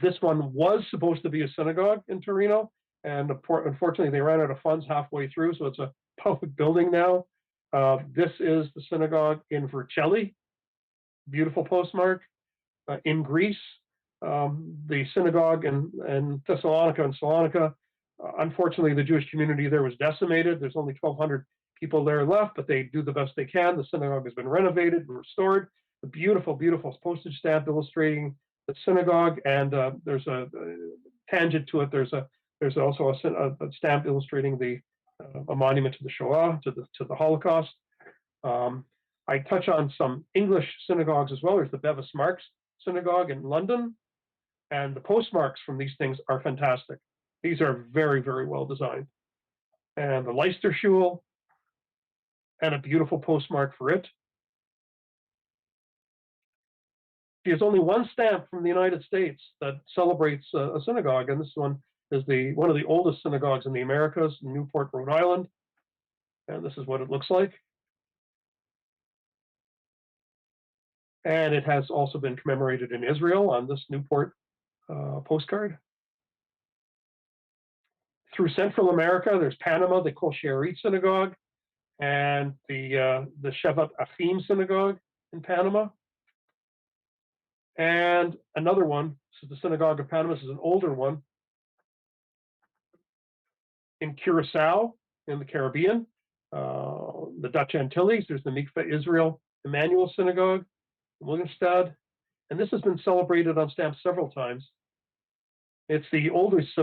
This one was supposed to be a synagogue in Torino, and unfortunately they ran out of funds halfway through, so it's a public building now. This is the synagogue in Virgelli, beautiful postmark. In Greece, the synagogue in Thessalonica and Salonika, unfortunately the Jewish community there was decimated. There's only 1,200 people there left, but they do the best they can. The synagogue has been renovated and restored. A beautiful, beautiful postage stamp illustrating the synagogue, and there's a tangent to it. There's also a stamp illustrating a monument to the Shoah, to the Holocaust. I touch on some English synagogues as well. There's the Bevis Marks Synagogue in London, and the postmarks from these things are fantastic. These are very, very well designed. And the Leicester Shul, and a beautiful postmark for it. There's only one stamp from the United States that celebrates a synagogue, and this one is one of the oldest synagogues in the Americas, in Newport, Rhode Island. And this is what it looks like. And it has also been commemorated in Israel on this Newport postcard. Through Central America, there's Panama, the Kol She'arit Synagogue, and the Shevat Achim Synagogue in Panama. And another one, this is the Synagogue of Panama. This is an older one in Curacao in the Caribbean, the Dutch Antilles. There's the Mikveh Israel Emmanuel Synagogue, Williamstad, and this has been celebrated on stamps several times. It's the oldest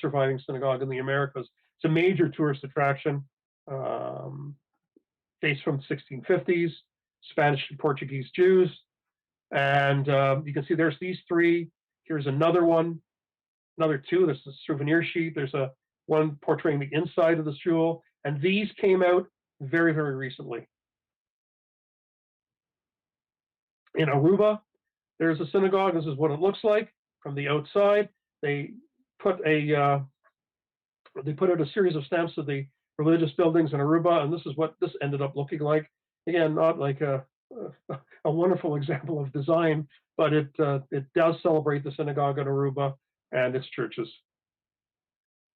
surviving synagogue in the Americas. It's a major tourist attraction, dates from the 1650s, Spanish and Portuguese Jews. And you can see there's these three. Here's another one, another two. This is a souvenir sheet. There's a one portraying the inside of the shul. And these came out very, very recently. In Aruba, there's a synagogue. This is what it looks like from the outside. They put out a series of stamps of the religious buildings in Aruba, and this is what this ended up looking like. Again, not like a wonderful example of design, but it does celebrate the synagogue in Aruba and its churches.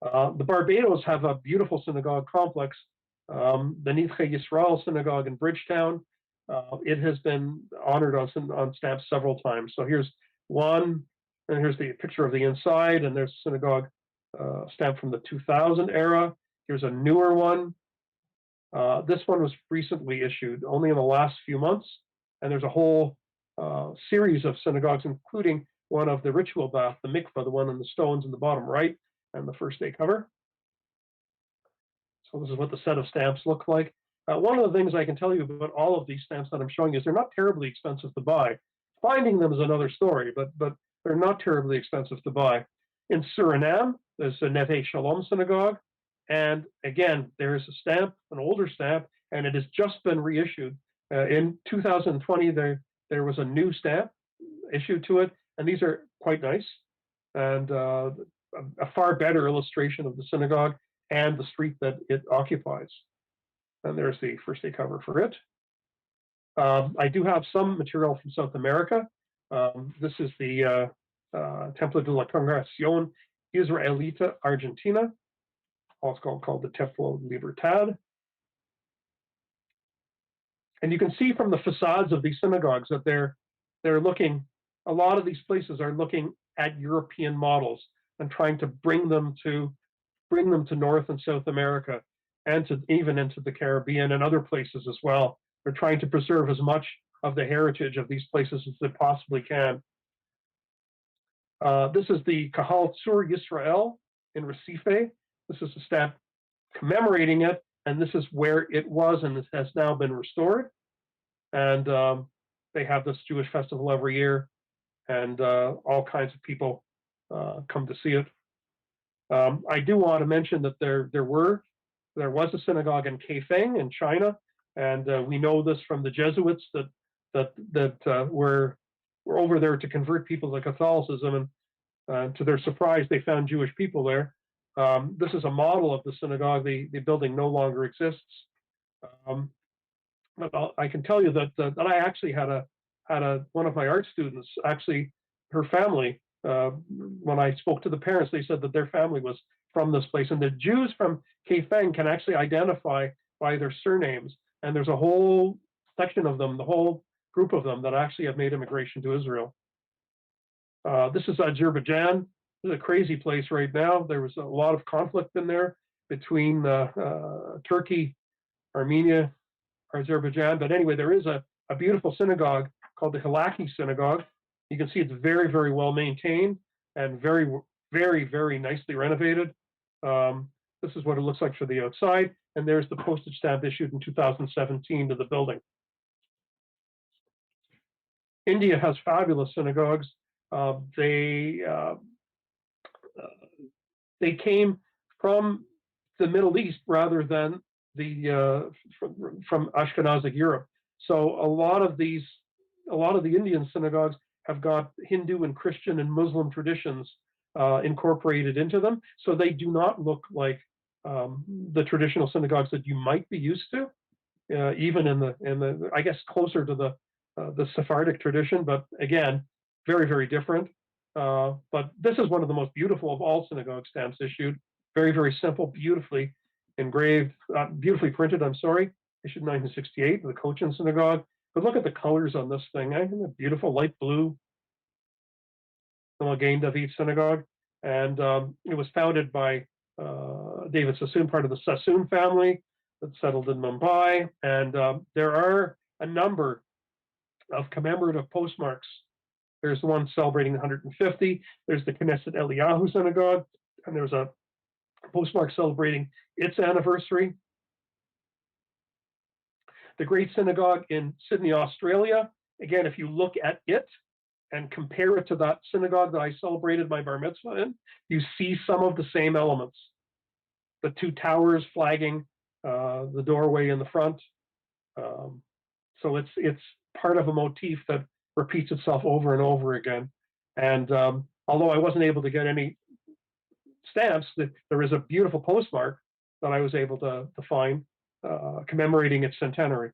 The Barbados have a beautiful synagogue complex, the Nidche Yisrael Synagogue in Bridgetown. It has been honored on stamps several times. So here's one, and here's the picture of the inside, and there's a synagogue stamp from the 2000 era. Here's a newer one. This one was recently issued, only in the last few months, and there's a whole series of synagogues, including one of the ritual bath, the mikvah, the one in the stones in the bottom right, and the first day cover. So this is what the set of stamps look like. One of the things I can tell you about all of these stamps that I'm showing you is they're not terribly expensive to buy. Finding them is another story, but they're not terribly expensive to buy. In Suriname, there's the Neve Shalom Synagogue, and again, there is a stamp, an older stamp, and it has just been reissued. In 2020, there was a new stamp issued to it, and these are quite nice, and a far better illustration of the synagogue and the street that it occupies. And there's the first day cover for it. I do have some material from South America. This is the Templo de la Congregación Israelita Argentina, also called the Templo Libertad. And you can see from the facades of these synagogues that they're looking, a lot of these places are looking at European models and trying to bring them to North and South America, and to even into the Caribbean and other places as well. They're trying to preserve as much of the heritage of these places as they possibly can. This is the Kahal Tzur Yisrael in Recife. This is a stamp commemorating it, and this is where it was, and it has now been restored. And they have this Jewish festival every year, and all kinds of people come to see it. I do want to mention that there was a synagogue in Kefang in China, and we know this from the Jesuits that were over there to convert people to Catholicism, and to their surprise, they found Jewish people there. This is a model of the synagogue. The building no longer exists, but I can tell you that I actually had one of my art students, actually her family. When I spoke to the parents, they said that their family was from this place, and the Jews from Kefang can actually identify by their surnames, and there's a whole section of them, the whole group of them, that actually have made immigration to Israel. This is Azerbaijan. This is a crazy place right now. There was a lot of conflict in there between Turkey, Armenia, Azerbaijan, but anyway, there is a beautiful synagogue called the Hilaqui Synagogue. You can see it's very, very well maintained and very, very, very nicely renovated. This is what it looks like for the outside, and there's the postage stamp issued in 2017 to the building. India has fabulous synagogues. They came from the Middle East rather than from Ashkenazic Europe. So a lot of the Indian synagogues have got Hindu and Christian and Muslim traditions incorporated into them. So they do not look like the traditional synagogues that you might be used to, even in the I guess closer to the Sephardic tradition. But again, very, very different. But this is one of the most beautiful of all synagogue stamps issued. Very, very simple, beautifully engraved, beautifully printed. I'm sorry, issued in 1968, the Cochin Synagogue. But look at the colors on this thing. Isn't it beautiful? Light blue. The Magain David Synagogue. And it was founded by David Sassoon, part of the Sassoon family that settled in Mumbai. And there are a number of commemorative postmarks. There's the one celebrating 150. There's the Knesset Eliyahu Synagogue. And there's a postmark celebrating its anniversary. The Great Synagogue in Sydney, Australia. Again, if you look at it and compare it to that synagogue that I celebrated my bar mitzvah in, you see some of the same elements. The two towers flagging, the doorway in the front. So it's part of a motif that repeats itself over and over again. And although I wasn't able to get any stamps, there is a beautiful postmark that I was able to find commemorating its centenary.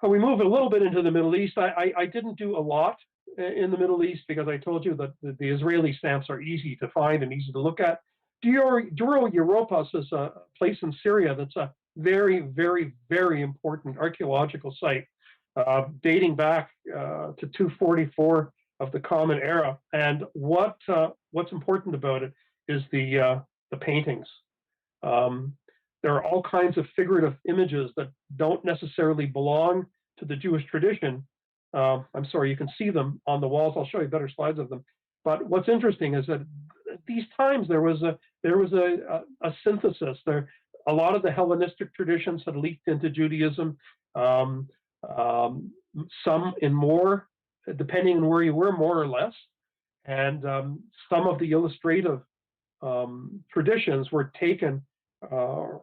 We move a little bit into the Middle East. I didn't do a lot in the Middle East because I told you that the Israeli stamps are easy to find and easy to look at. Duro Europos is a place in Syria that's a very, very, very important archaeological site dating back to 244 of the Common Era. And what's important about it is the paintings. There are all kinds of figurative images that don't necessarily belong to the Jewish tradition. I'm sorry, you can see them on the walls. I'll show you better slides of them. But what's interesting is that at these times there was a synthesis. A lot of the Hellenistic traditions had leaked into Judaism. Some in more, depending on where you were, more or less. And some of the illustrative traditions were taken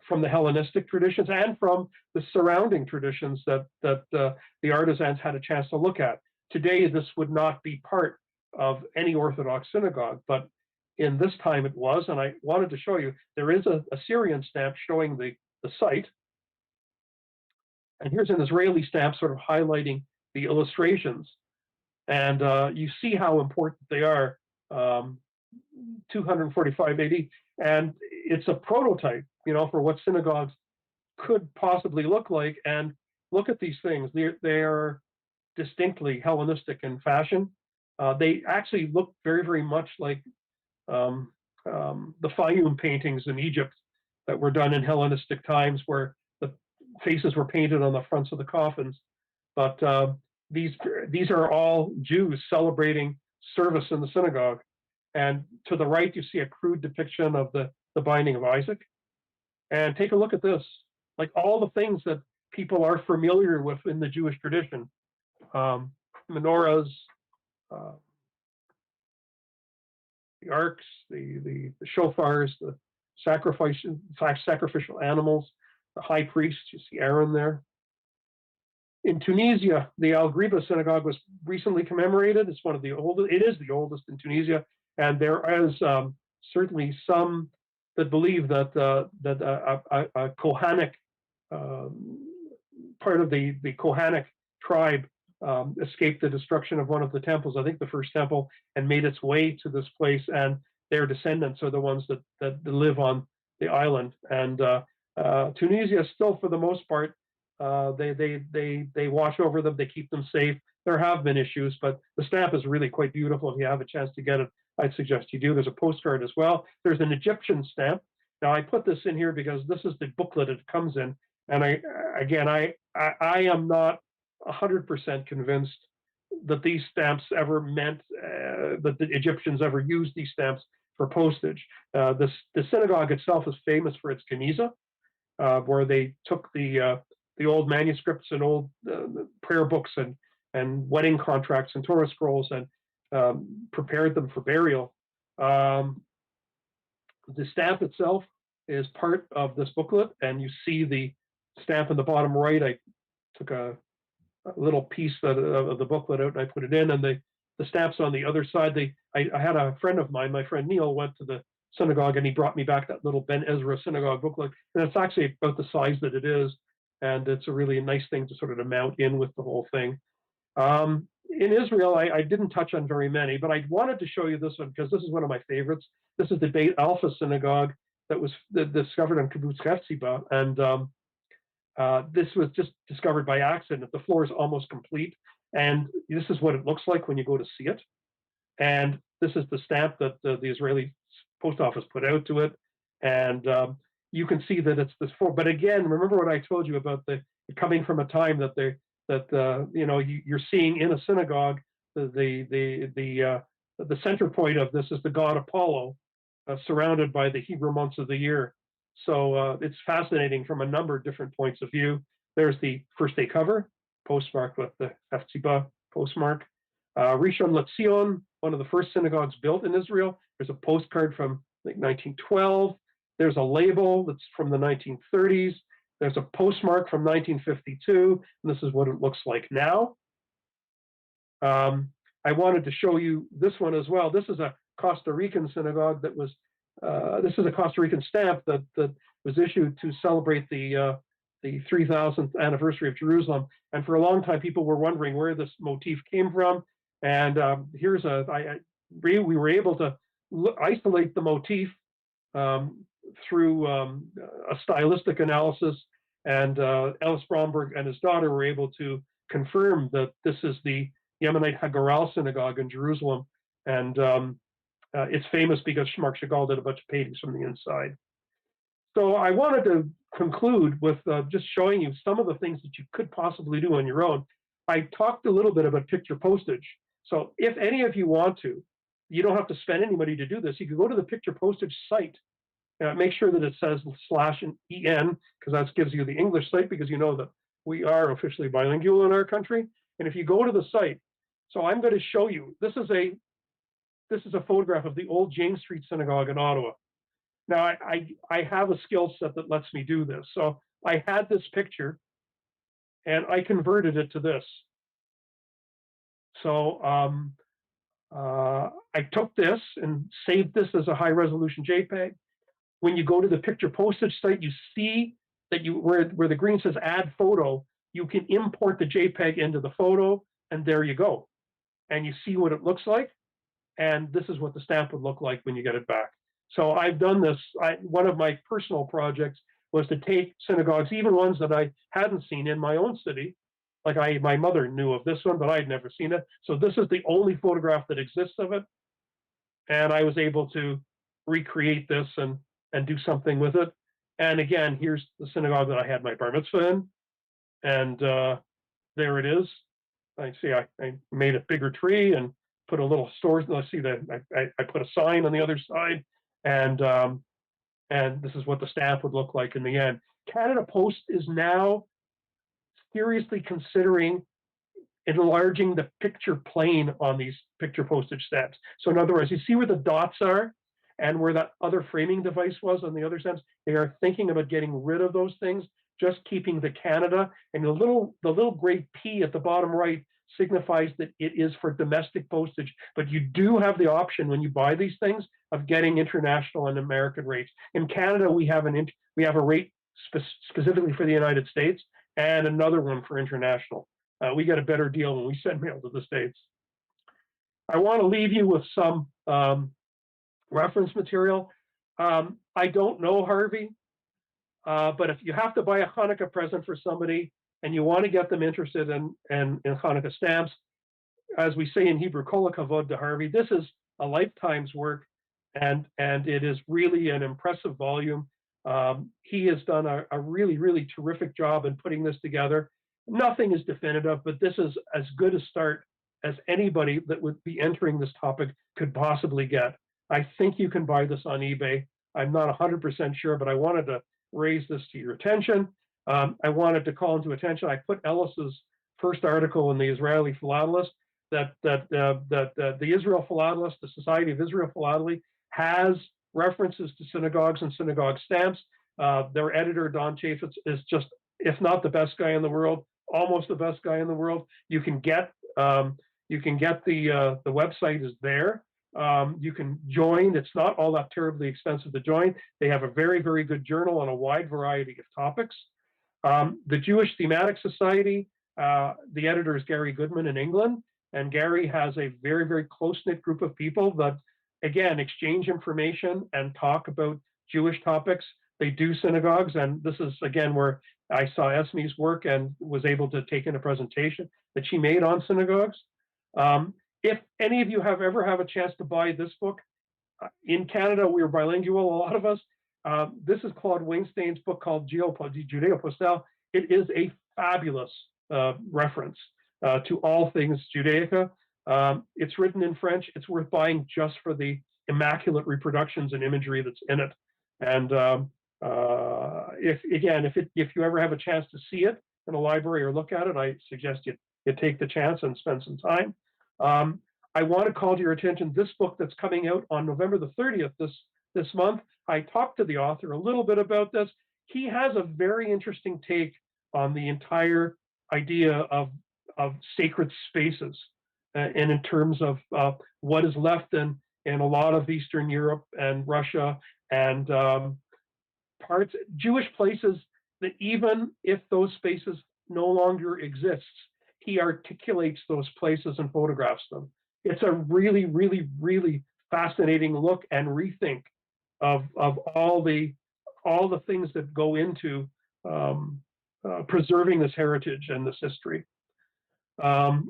from the Hellenistic traditions and from the surrounding traditions that the artisans had a chance to look at. Today, this would not be part of any Orthodox synagogue, but in this time it was, and I wanted to show you, there is a Syrian stamp showing the site, and here's an Israeli stamp sort of highlighting the illustrations, and you see how important they are, 245 AD, and it's a prototype, for what synagogues could possibly look like. And look at these things; they are distinctly Hellenistic in fashion. They actually look very, very much like the Fayum paintings in Egypt that were done in Hellenistic times, where the faces were painted on the fronts of the coffins. But these are all Jews celebrating service in the synagogue. And to the right, you see a crude depiction of the binding of Isaac. And take a look at this, like all the things that people are familiar with in the Jewish tradition. Menorahs, the arks, the shofars, the sacrificial animals, the high priest, you see Aaron there. In Tunisia, the Al Ghriba Synagogue was recently commemorated. It's one of the oldest, it is the oldest in Tunisia. And there is certainly some that believe that a Kohanic, part of the Kohanic tribe escaped the destruction of one of the temples, I think the first temple, and made its way to this place. And their descendants are the ones that live on the island. And Tunisia still, for the most part, they watch over them, they keep them safe. There have been issues, but the stamp is really quite beautiful. If you have a chance to get it, I'd suggest you do. There's a postcard as well. There's an Egyptian stamp. Now I put this in here because this is the booklet it comes in. And I am not 100% convinced that these stamps ever meant that the Egyptians ever used these stamps for postage. The synagogue itself is famous for its geniza, where they took the old manuscripts and old prayer books and wedding contracts and Torah scrolls and prepared them for burial. The stamp itself is part of this booklet, and you see the stamp in the bottom right. I took a little piece of the booklet out and I put it in, and the stamps on the other side. I had a friend of mine, my friend Neil, went to the synagogue and he brought me back that little Ben Ezra synagogue booklet, and it's actually about the size that it is, and it's a really nice thing to sort of mount in with the whole thing. In Israel, I didn't touch on very many, but I wanted to show you this one because this is one of my favorites. This is the Beit Alpha Synagogue that was discovered on Kibbutz Hefziba, and this was just discovered by accident. The floor is almost complete, and this is what it looks like when you go to see it. And this is the stamp that the Israeli post office put out to it, and you can see that it's this form. But again, remember what I told you about the coming from a time that you're seeing in a synagogue the center point of this is the god Apollo, surrounded by the Hebrew months of the year. So it's fascinating from a number of different points of view. There's the first day cover, postmarked with the Hefziba postmark. Rishon LeZion, one of the first synagogues built in Israel. There's a postcard from like 1912. There's a label that's from the 1930s. There's a postmark from 1952, and this is what it looks like now. I wanted to show you this one as well. This is a Costa Rican synagogue that was, this is a Costa Rican stamp that was issued to celebrate the 3000th anniversary of Jerusalem. And for a long time, people were wondering where this motif came from. And we were able to isolate the motif through a stylistic analysis. And Ellis Bromberg and his daughter were able to confirm that this is the Yemenite Hagoral Synagogue in Jerusalem. And it's famous because Marc Chagall did a bunch of paintings from the inside. So I wanted to conclude with just showing you some of the things that you could possibly do on your own. I talked a little bit about picture postage. So if any of you want to, you don't have to spend any money to do this. You can go to the picture postage site. Make sure that it says /en, because that gives you the English site, because you know that we are officially bilingual in our country. And if you go to the site, so I'm going to show you, this is a photograph of the old James Street Synagogue in Ottawa. Now, I have a skill set that lets me do this. So I had this picture, and I converted it to this. So I took this and saved this as a high-resolution JPEG. When you go to the picture postage site, you see that where the green says Add Photo, you can import the JPEG into the photo, and there you go. And you see what it looks like, and this is what the stamp would look like when you get it back. So I've done this. One of my personal projects was to take synagogues, even ones that I hadn't seen in my own city. Like my mother knew of this one, but I'd never seen it. So this is the only photograph that exists of it. And I was able to recreate this and do something with it. And again, here's the synagogue that I had my bar mitzvah in. And there it is. I see I made a bigger tree and put a little store. Let's see that I put a sign on the other side. And this is what the stamp would look like in the end. Canada Post is now seriously considering enlarging the picture plane on these picture postage stamps. So in other words, you see where the dots are and where that other framing device was on the other stamps? They are thinking about getting rid of those things, just keeping the Canada, and the little gray P at the bottom right signifies that it is for domestic postage, but you do have the option when you buy these things of getting international and American rates. In Canada, we have a rate specifically for the United States and another one for international. We get a better deal when we send mail to the States. I want to leave you with some reference material. I don't know Harvey, but if you have to buy a Hanukkah present for somebody and you want to get them interested in Hanukkah stamps, as we say in Hebrew, kol hakavod to Harvey, this is a lifetime's work, and it is really an impressive volume. He has done a really, really terrific job in putting this together. Nothing is definitive, but this is as good a start as anybody that would be entering this topic could possibly get. I think you can buy this on eBay. I'm not 100% sure, but I wanted to raise this to your attention. I wanted to call into attention, I put Ellis's first article in the Israeli Philatelist, that the Israel Philatelist, the Society of Israel Philately, has references to synagogues and synagogue stamps. Their editor, Don Chaffetz, is just, if not the best guy in the world, almost the best guy in the world. You can get the website is there. You can join. It's not all that terribly expensive to join. They have a very, very good journal on a wide variety of topics. The Jewish Thematic Society, the editor is Gary Goodman in England, and Gary has a very, very close-knit group of people that, again, exchange information and talk about Jewish topics. They do synagogues, and this is again where I saw Esme's work and was able to take in a presentation that she made on synagogues. If any of you have ever have a chance to buy this book, in Canada we're bilingual, a lot of us. This is Claude Wingstein's book called Judeo-Postal. It is a fabulous reference to all things Judaica. It's written in French. It's worth buying just for the immaculate reproductions and imagery that's in it. And if you ever have a chance to see it in a library or look at it, I suggest you take the chance and spend some time. I want to call to your attention this book that's coming out on November the 30th this month. I talked to the author a little bit about this. He has a very interesting take on the entire idea of sacred spaces, and in terms of what is left in a lot of Eastern Europe and Russia and Jewish places, that even if those spaces no longer exist, he articulates those places and photographs them. It's a really, really, really fascinating look and rethink of all the things that go into preserving this heritage and this history. I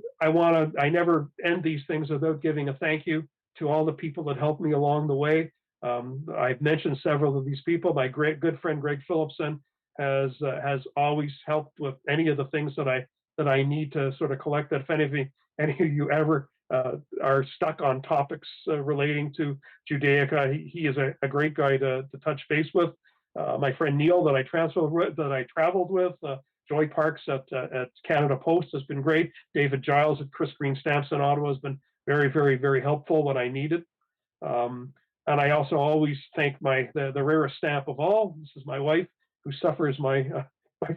never end these things without giving a thank you to all the people that helped me along the way. I've mentioned several of these people. My good friend Greg Phillipson has always helped with any of the things that I need to sort of collect. That if any of you ever are stuck on topics relating to Judaica, he is a great guy to touch base with. My friend Neil that I traveled with, Joy Parks at Canada Post has been great. David Giles at Chris Green Stamps in Ottawa has been very, very, very helpful when I needed. And I also always thank the rarest stamp of all. This is my wife, who suffers my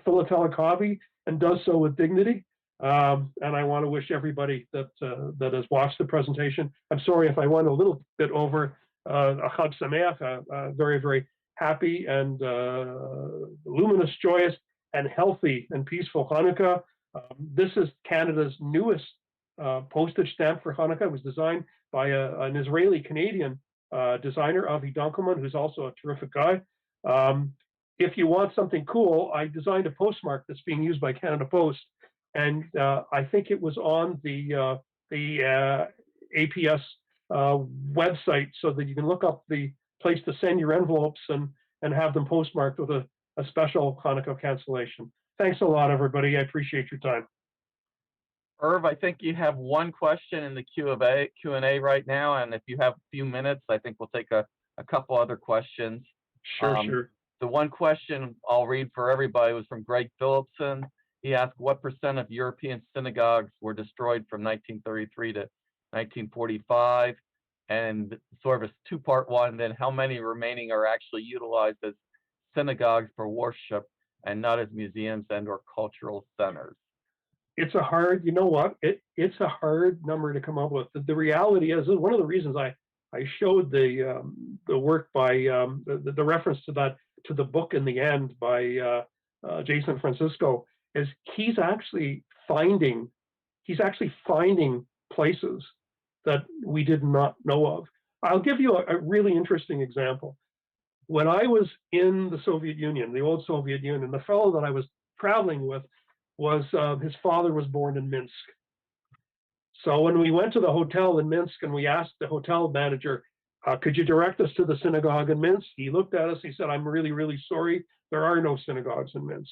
philatelic hobby and does so with dignity. And I want to wish everybody that has watched the presentation. I'm sorry if I went a little bit over. A Chag Sameach, very, very happy and luminous, joyous, and healthy and peaceful Hanukkah. This is Canada's newest postage stamp for Hanukkah. It was designed by an Israeli-Canadian designer, Avi Dunkelman, who's also a terrific guy. If you want something cool, I designed a postmark that's being used by Canada Post, and I think it was on the APS website, so that you can look up the place to send your envelopes and have them postmarked with a special Hanukkah cancellation. Thanks a lot, everybody. I appreciate your time. Irv, I think you have one question in the Q&A right now, and if you have a few minutes, I think we'll take a couple other questions. Sure. The one question I'll read for everybody was from Greg Phillipson. He asked, what % of European synagogues were destroyed from 1933 to 1945? And sort of a two-part one, then how many remaining are actually utilized as synagogues for worship and not as museums and or cultural centers? It's a hard, you know what? It's a hard number to come up with. The reality is, one of the reasons I showed the work by the reference to the book in the end by Jason Francisco, is he's actually finding places that we did not know of. I'll give you a really interesting example. When I was in the Soviet Union, the old Soviet Union, the fellow that I was traveling with was, his father was born in Minsk. So when we went to the hotel in Minsk and we asked the hotel manager, could you direct us to the synagogue in Minsk? He looked at us, he said, I'm really, really sorry, there are no synagogues in Minsk.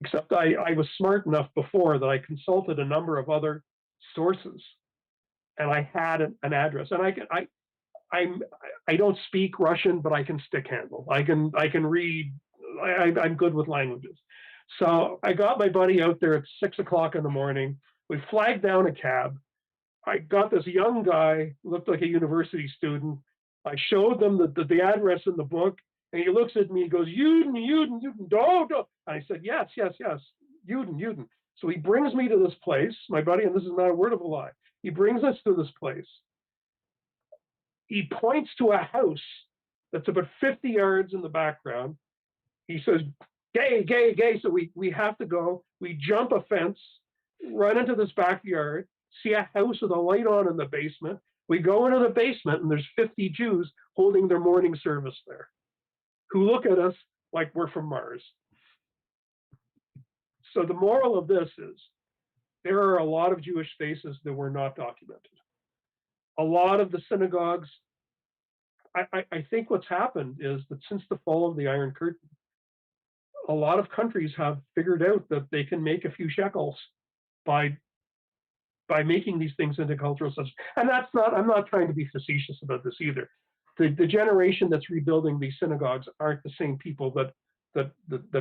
Except I was smart enough before that I consulted a number of other sources, and I had an address. And I don't speak Russian, but I can stick handle. I can read. I'm good with languages. So I got my buddy out there at 6 o'clock in the morning. We flagged down a cab. I got this young guy, looked like a university student. I showed them the address in the book, and he looks at me and goes, Juden, do. And I said, yes, Juden. So he brings me to this place, my buddy, and this is not a word of a lie. He brings us to this place. He points to a house that's about 50 yards in the background. He says, gay. So we have to go. We jump a fence, run into this backyard, see a house with a light on in the basement. We go into the basement, and there's 50 Jews holding their morning service there, who look at us like we're from Mars. So the moral of this is there are a lot of Jewish faces that were not documented. A lot of the synagogues, I think what's happened is that since the fall of the Iron Curtain, a lot of countries have figured out that they can make a few shekels by making these things into cultural subjects. And that's not, I'm not trying to be facetious about this either. The generation that's rebuilding these synagogues aren't the same people that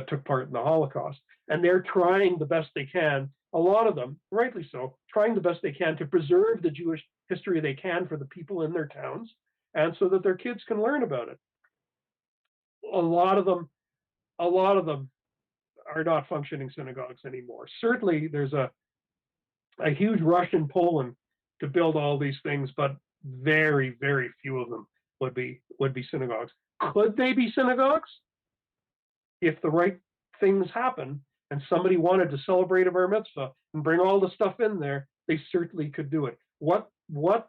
took part in the Holocaust. And they're trying the best they can, a lot of them, rightly so, trying the best they can to preserve the Jewish history they can for the people in their towns, and so that their kids can learn about it. A lot of them are not functioning synagogues anymore. Certainly there's a huge rush in Poland to build all these things, but very, very few of them would be synagogues. Could they be synagogues? If the right things happen and somebody wanted to celebrate a bar mitzvah and bring all the stuff in there, they certainly could do it. What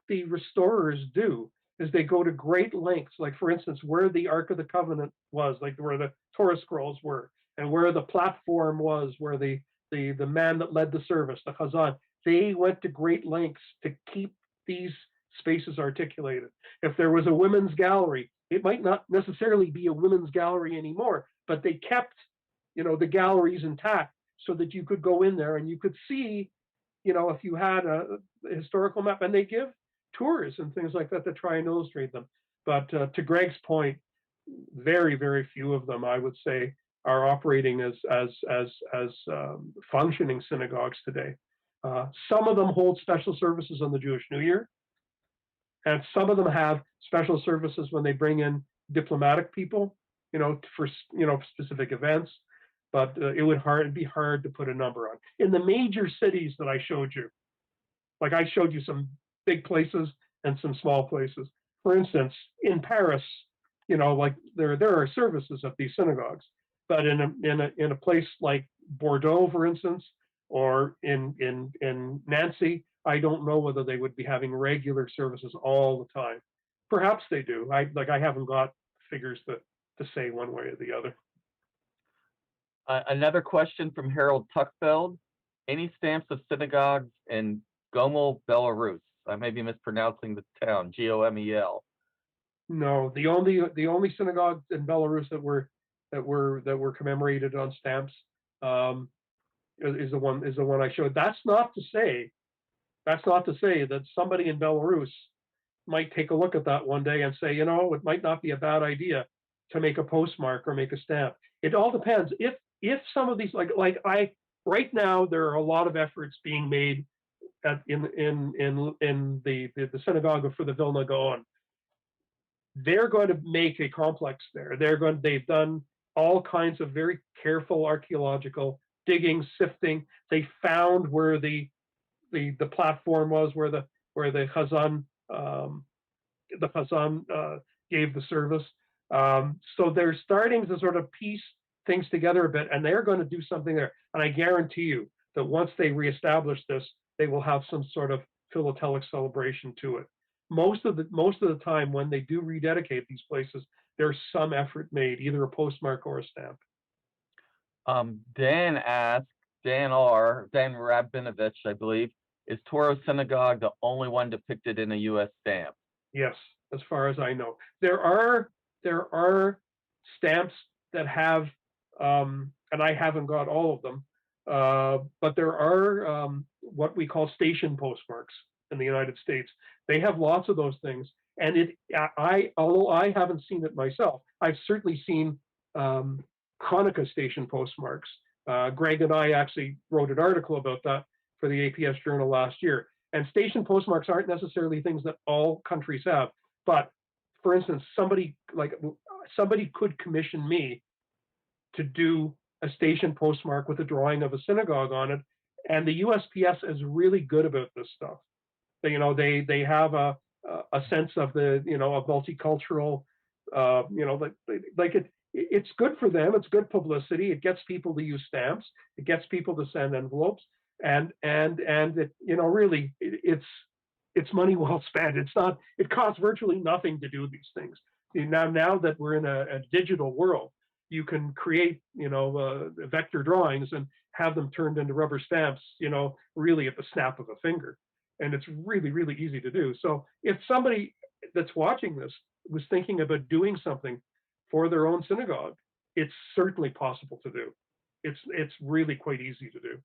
the restorers do is they go to great lengths, like for instance, where the Ark of the Covenant was, like where the Torah scrolls were, and where the platform was, where the man that led the service, the Chazan, they went to great lengths to keep these spaces articulated. If there was a women's gallery, it might not necessarily be a women's gallery anymore, but they kept, the galleries intact so that you could go in there and you could see, if you had a historical map, and they give tours and things like that to try and illustrate them. But to Greg's point, very, very few of them, I would say, are operating as functioning synagogues today. Some of them hold special services on the Jewish New Year, and some of them have special services when they bring in diplomatic people, for specific events. But it'd be hard to put a number on. In the major cities that I showed you, like I showed you some big places and some small places. For instance, in Paris, like there are services at these synagogues, but in a place like Bordeaux, for instance, or in Nancy, I don't know whether they would be having regular services all the time. Perhaps they do. I haven't got figures to say one way or the other. Another question from Harold Tuckfeld. Any stamps of synagogues in Gomel, Belarus? I may be mispronouncing the town, Gomel. No, the only synagogues in Belarus that were commemorated on stamps is the one I showed. That's not to say that somebody in Belarus might take a look at that one day and say, it might not be a bad idea to make a postmark or make a stamp. It all depends. If some of these, right now, there are a lot of efforts being made in the synagogue for the Vilna Gaon. They're going to make a complex there. They've done all kinds of very careful archaeological digging, sifting. They found where the platform was, where the Chazan gave the service. So they're starting to sort of piece things together a bit, and they're going to do something there. And I guarantee you that once they reestablish this, they will have some sort of philatelic celebration to it. Most of the time, when they do rededicate these places, there's some effort made, either a postmark or a stamp. Dan asked, Dan Rabinovich, I believe, is Touro Synagogue the only one depicted in a U.S. stamp? Yes, as far as I know. There are stamps that have, and I haven't got all of them, but there are what we call station postmarks in the United States. They have lots of those things, and although I haven't seen it myself, I've certainly seen Hanukkah station postmarks. Greg and I actually wrote an article about that for the APS Journal last year. And station postmarks aren't necessarily things that all countries have, but for instance, somebody could commission me to do a station postmark with a drawing of a synagogue on it, and the USPS is really good about this stuff. They have a sense of a multicultural, it's good for them. It's good publicity. It gets people to use stamps. It gets people to send envelopes, and it, really it's money well spent. It costs virtually nothing to do these things. Now that we're in a digital world, you can create, vector drawings and have them turned into rubber stamps, really at the snap of a finger. And it's really, really easy to do. So if somebody that's watching this was thinking about doing something for their own synagogue, it's certainly possible to do. It's really quite easy to do.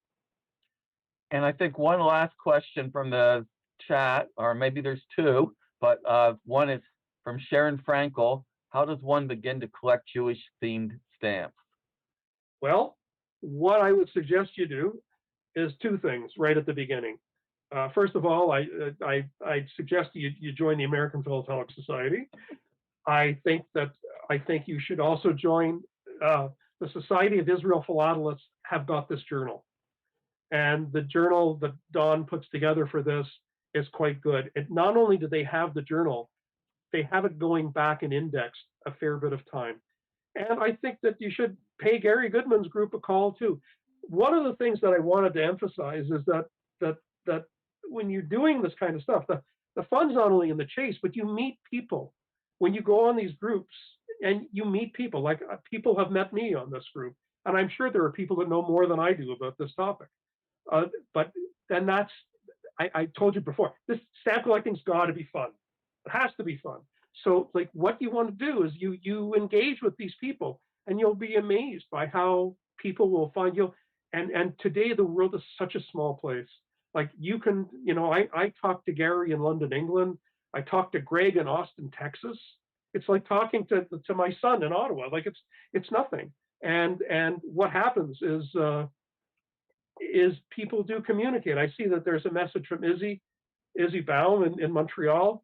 And I think one last question from the chat, or maybe there's two, but one is from Sharon Frankel. How does one begin to collect Jewish-themed stamps? Well, what I would suggest you do is two things right at the beginning. First of all, I suggest you join the American Philatelic Society. I think you should also join the Society of Israel Philatelists. Have got this journal, and the journal that Don puts together for this is quite good. Not only do they have the journal, they have it going back and indexed a fair bit of time. And I think that you should pay Gary Goodman's group a call too. One of the things that I wanted to emphasize is that when you're doing this kind of stuff, the fun's not only in the chase, but you meet people. When you go on these groups and you meet people, like people have met me on this group, and I'm sure there are people that know more than I do about this topic. But then I told you before, this stamp collecting's got to be fun. It has to be fun. So like what you want to do is you engage with these people, and you'll be amazed by how people will find you. And today the world is such a small place. Like you can, I talked to Gary in London, England. I talked to Greg in Austin, Texas. It's like talking to my son in Ottawa. Like it's nothing. And what happens is people do communicate. I see that there's a message from Izzy Baum in Montreal.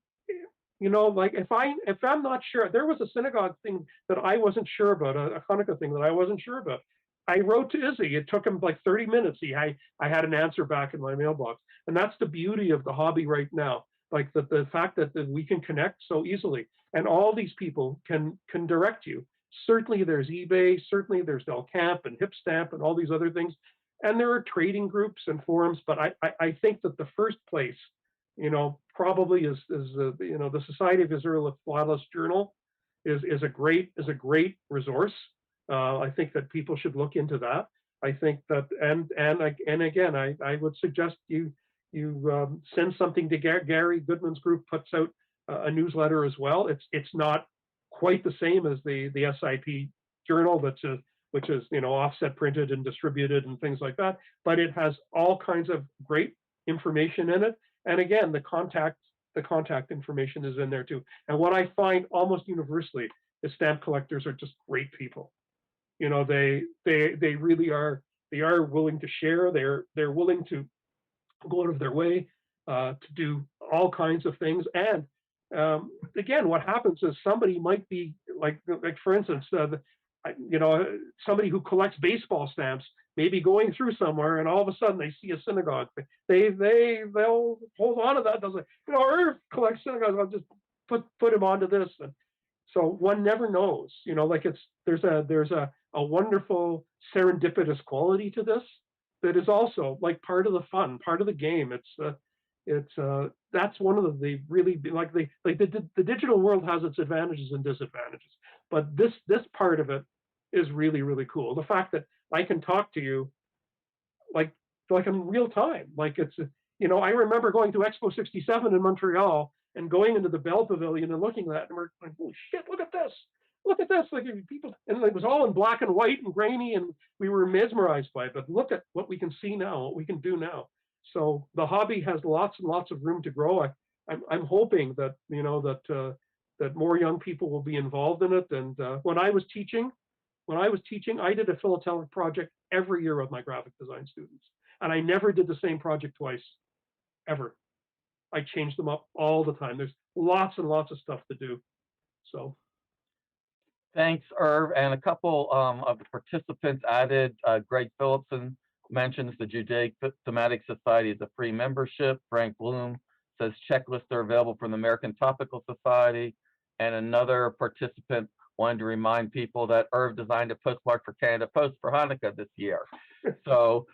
Like if I'm not sure, there was a synagogue thing that I wasn't sure about, a Hanukkah thing that I wasn't sure about. I wrote to Izzy. It took him like 30 minutes. I had an answer back in my mailbox. And that's the beauty of the hobby right now. Like the fact that we can connect so easily, and all these people can direct you. Certainly there's eBay, certainly there's Del Camp and Hipstamp and all these other things. And there are trading groups and forums, but I think that the first place, probably is the Society of Israel Philatelists Journal is a great resource. I think that people should look into that. I think that and again, I would suggest you send something to Gary Goodman's group puts out a newsletter as well. It's not quite the same as the SIP journal which is offset printed and distributed and things like that, but it has all kinds of great information in it. And again, the contact information is in there too. And what I find almost universally is stamp collectors are just great people. They really are. They are willing to share. They're willing to go out of their way to do all kinds of things. And again, what happens is somebody might be like for instance, somebody who collects baseball stamps may be going through somewhere, and all of a sudden they see a synagogue. They'll hold on to that. They'll say, Irv collects synagogues. I'll just put him onto this. And so one never knows. There's a wonderful serendipitous quality to this that is also like part of the fun, part of the game. That's one of the really like the digital world has its advantages and disadvantages, but this part of it is really, really cool. The fact that I can talk to you like in real time, like it's I remember going to Expo 67 in Montreal and going into the Bell Pavilion and looking at that, and we're like, holy shit, look at this, like people, and it was all in black and white and grainy, and we were mesmerized by it. But look at what we can see now, what we can do now. So the hobby has lots and lots of room to grow. I'm hoping that that more young people will be involved in it. And when I was teaching, I did a philatelic project every year with my graphic design students, and I never did the same project twice, ever. I changed them up all the time. There's lots and lots of stuff to do. So. Thanks, Irv. And a couple of the participants added, Greg Phillipson mentions the Judaic Thematic Society is a free membership. Frank Bloom says checklists are available from the American Topical Society. And another participant wanted to remind people that Irv designed a postmark for Canada Post for Hanukkah this year. So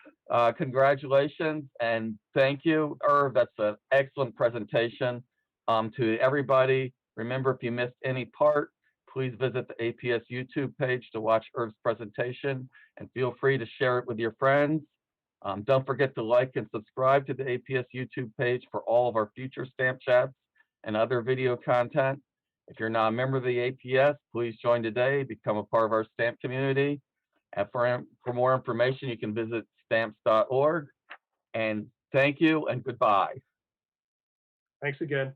congratulations and thank you, Irv. That's an excellent presentation. To everybody, Remember, if you missed any part, please visit the APS YouTube page to watch Irv's presentation, and feel free to share it with your friends. Don't forget to like and subscribe to the APS YouTube page for all of our future stamp chats and other video content. If you're not a member of the APS, please join today, become a part of our stamp community. And for more information, you can visit stamps.org. And thank you and goodbye. Thanks again.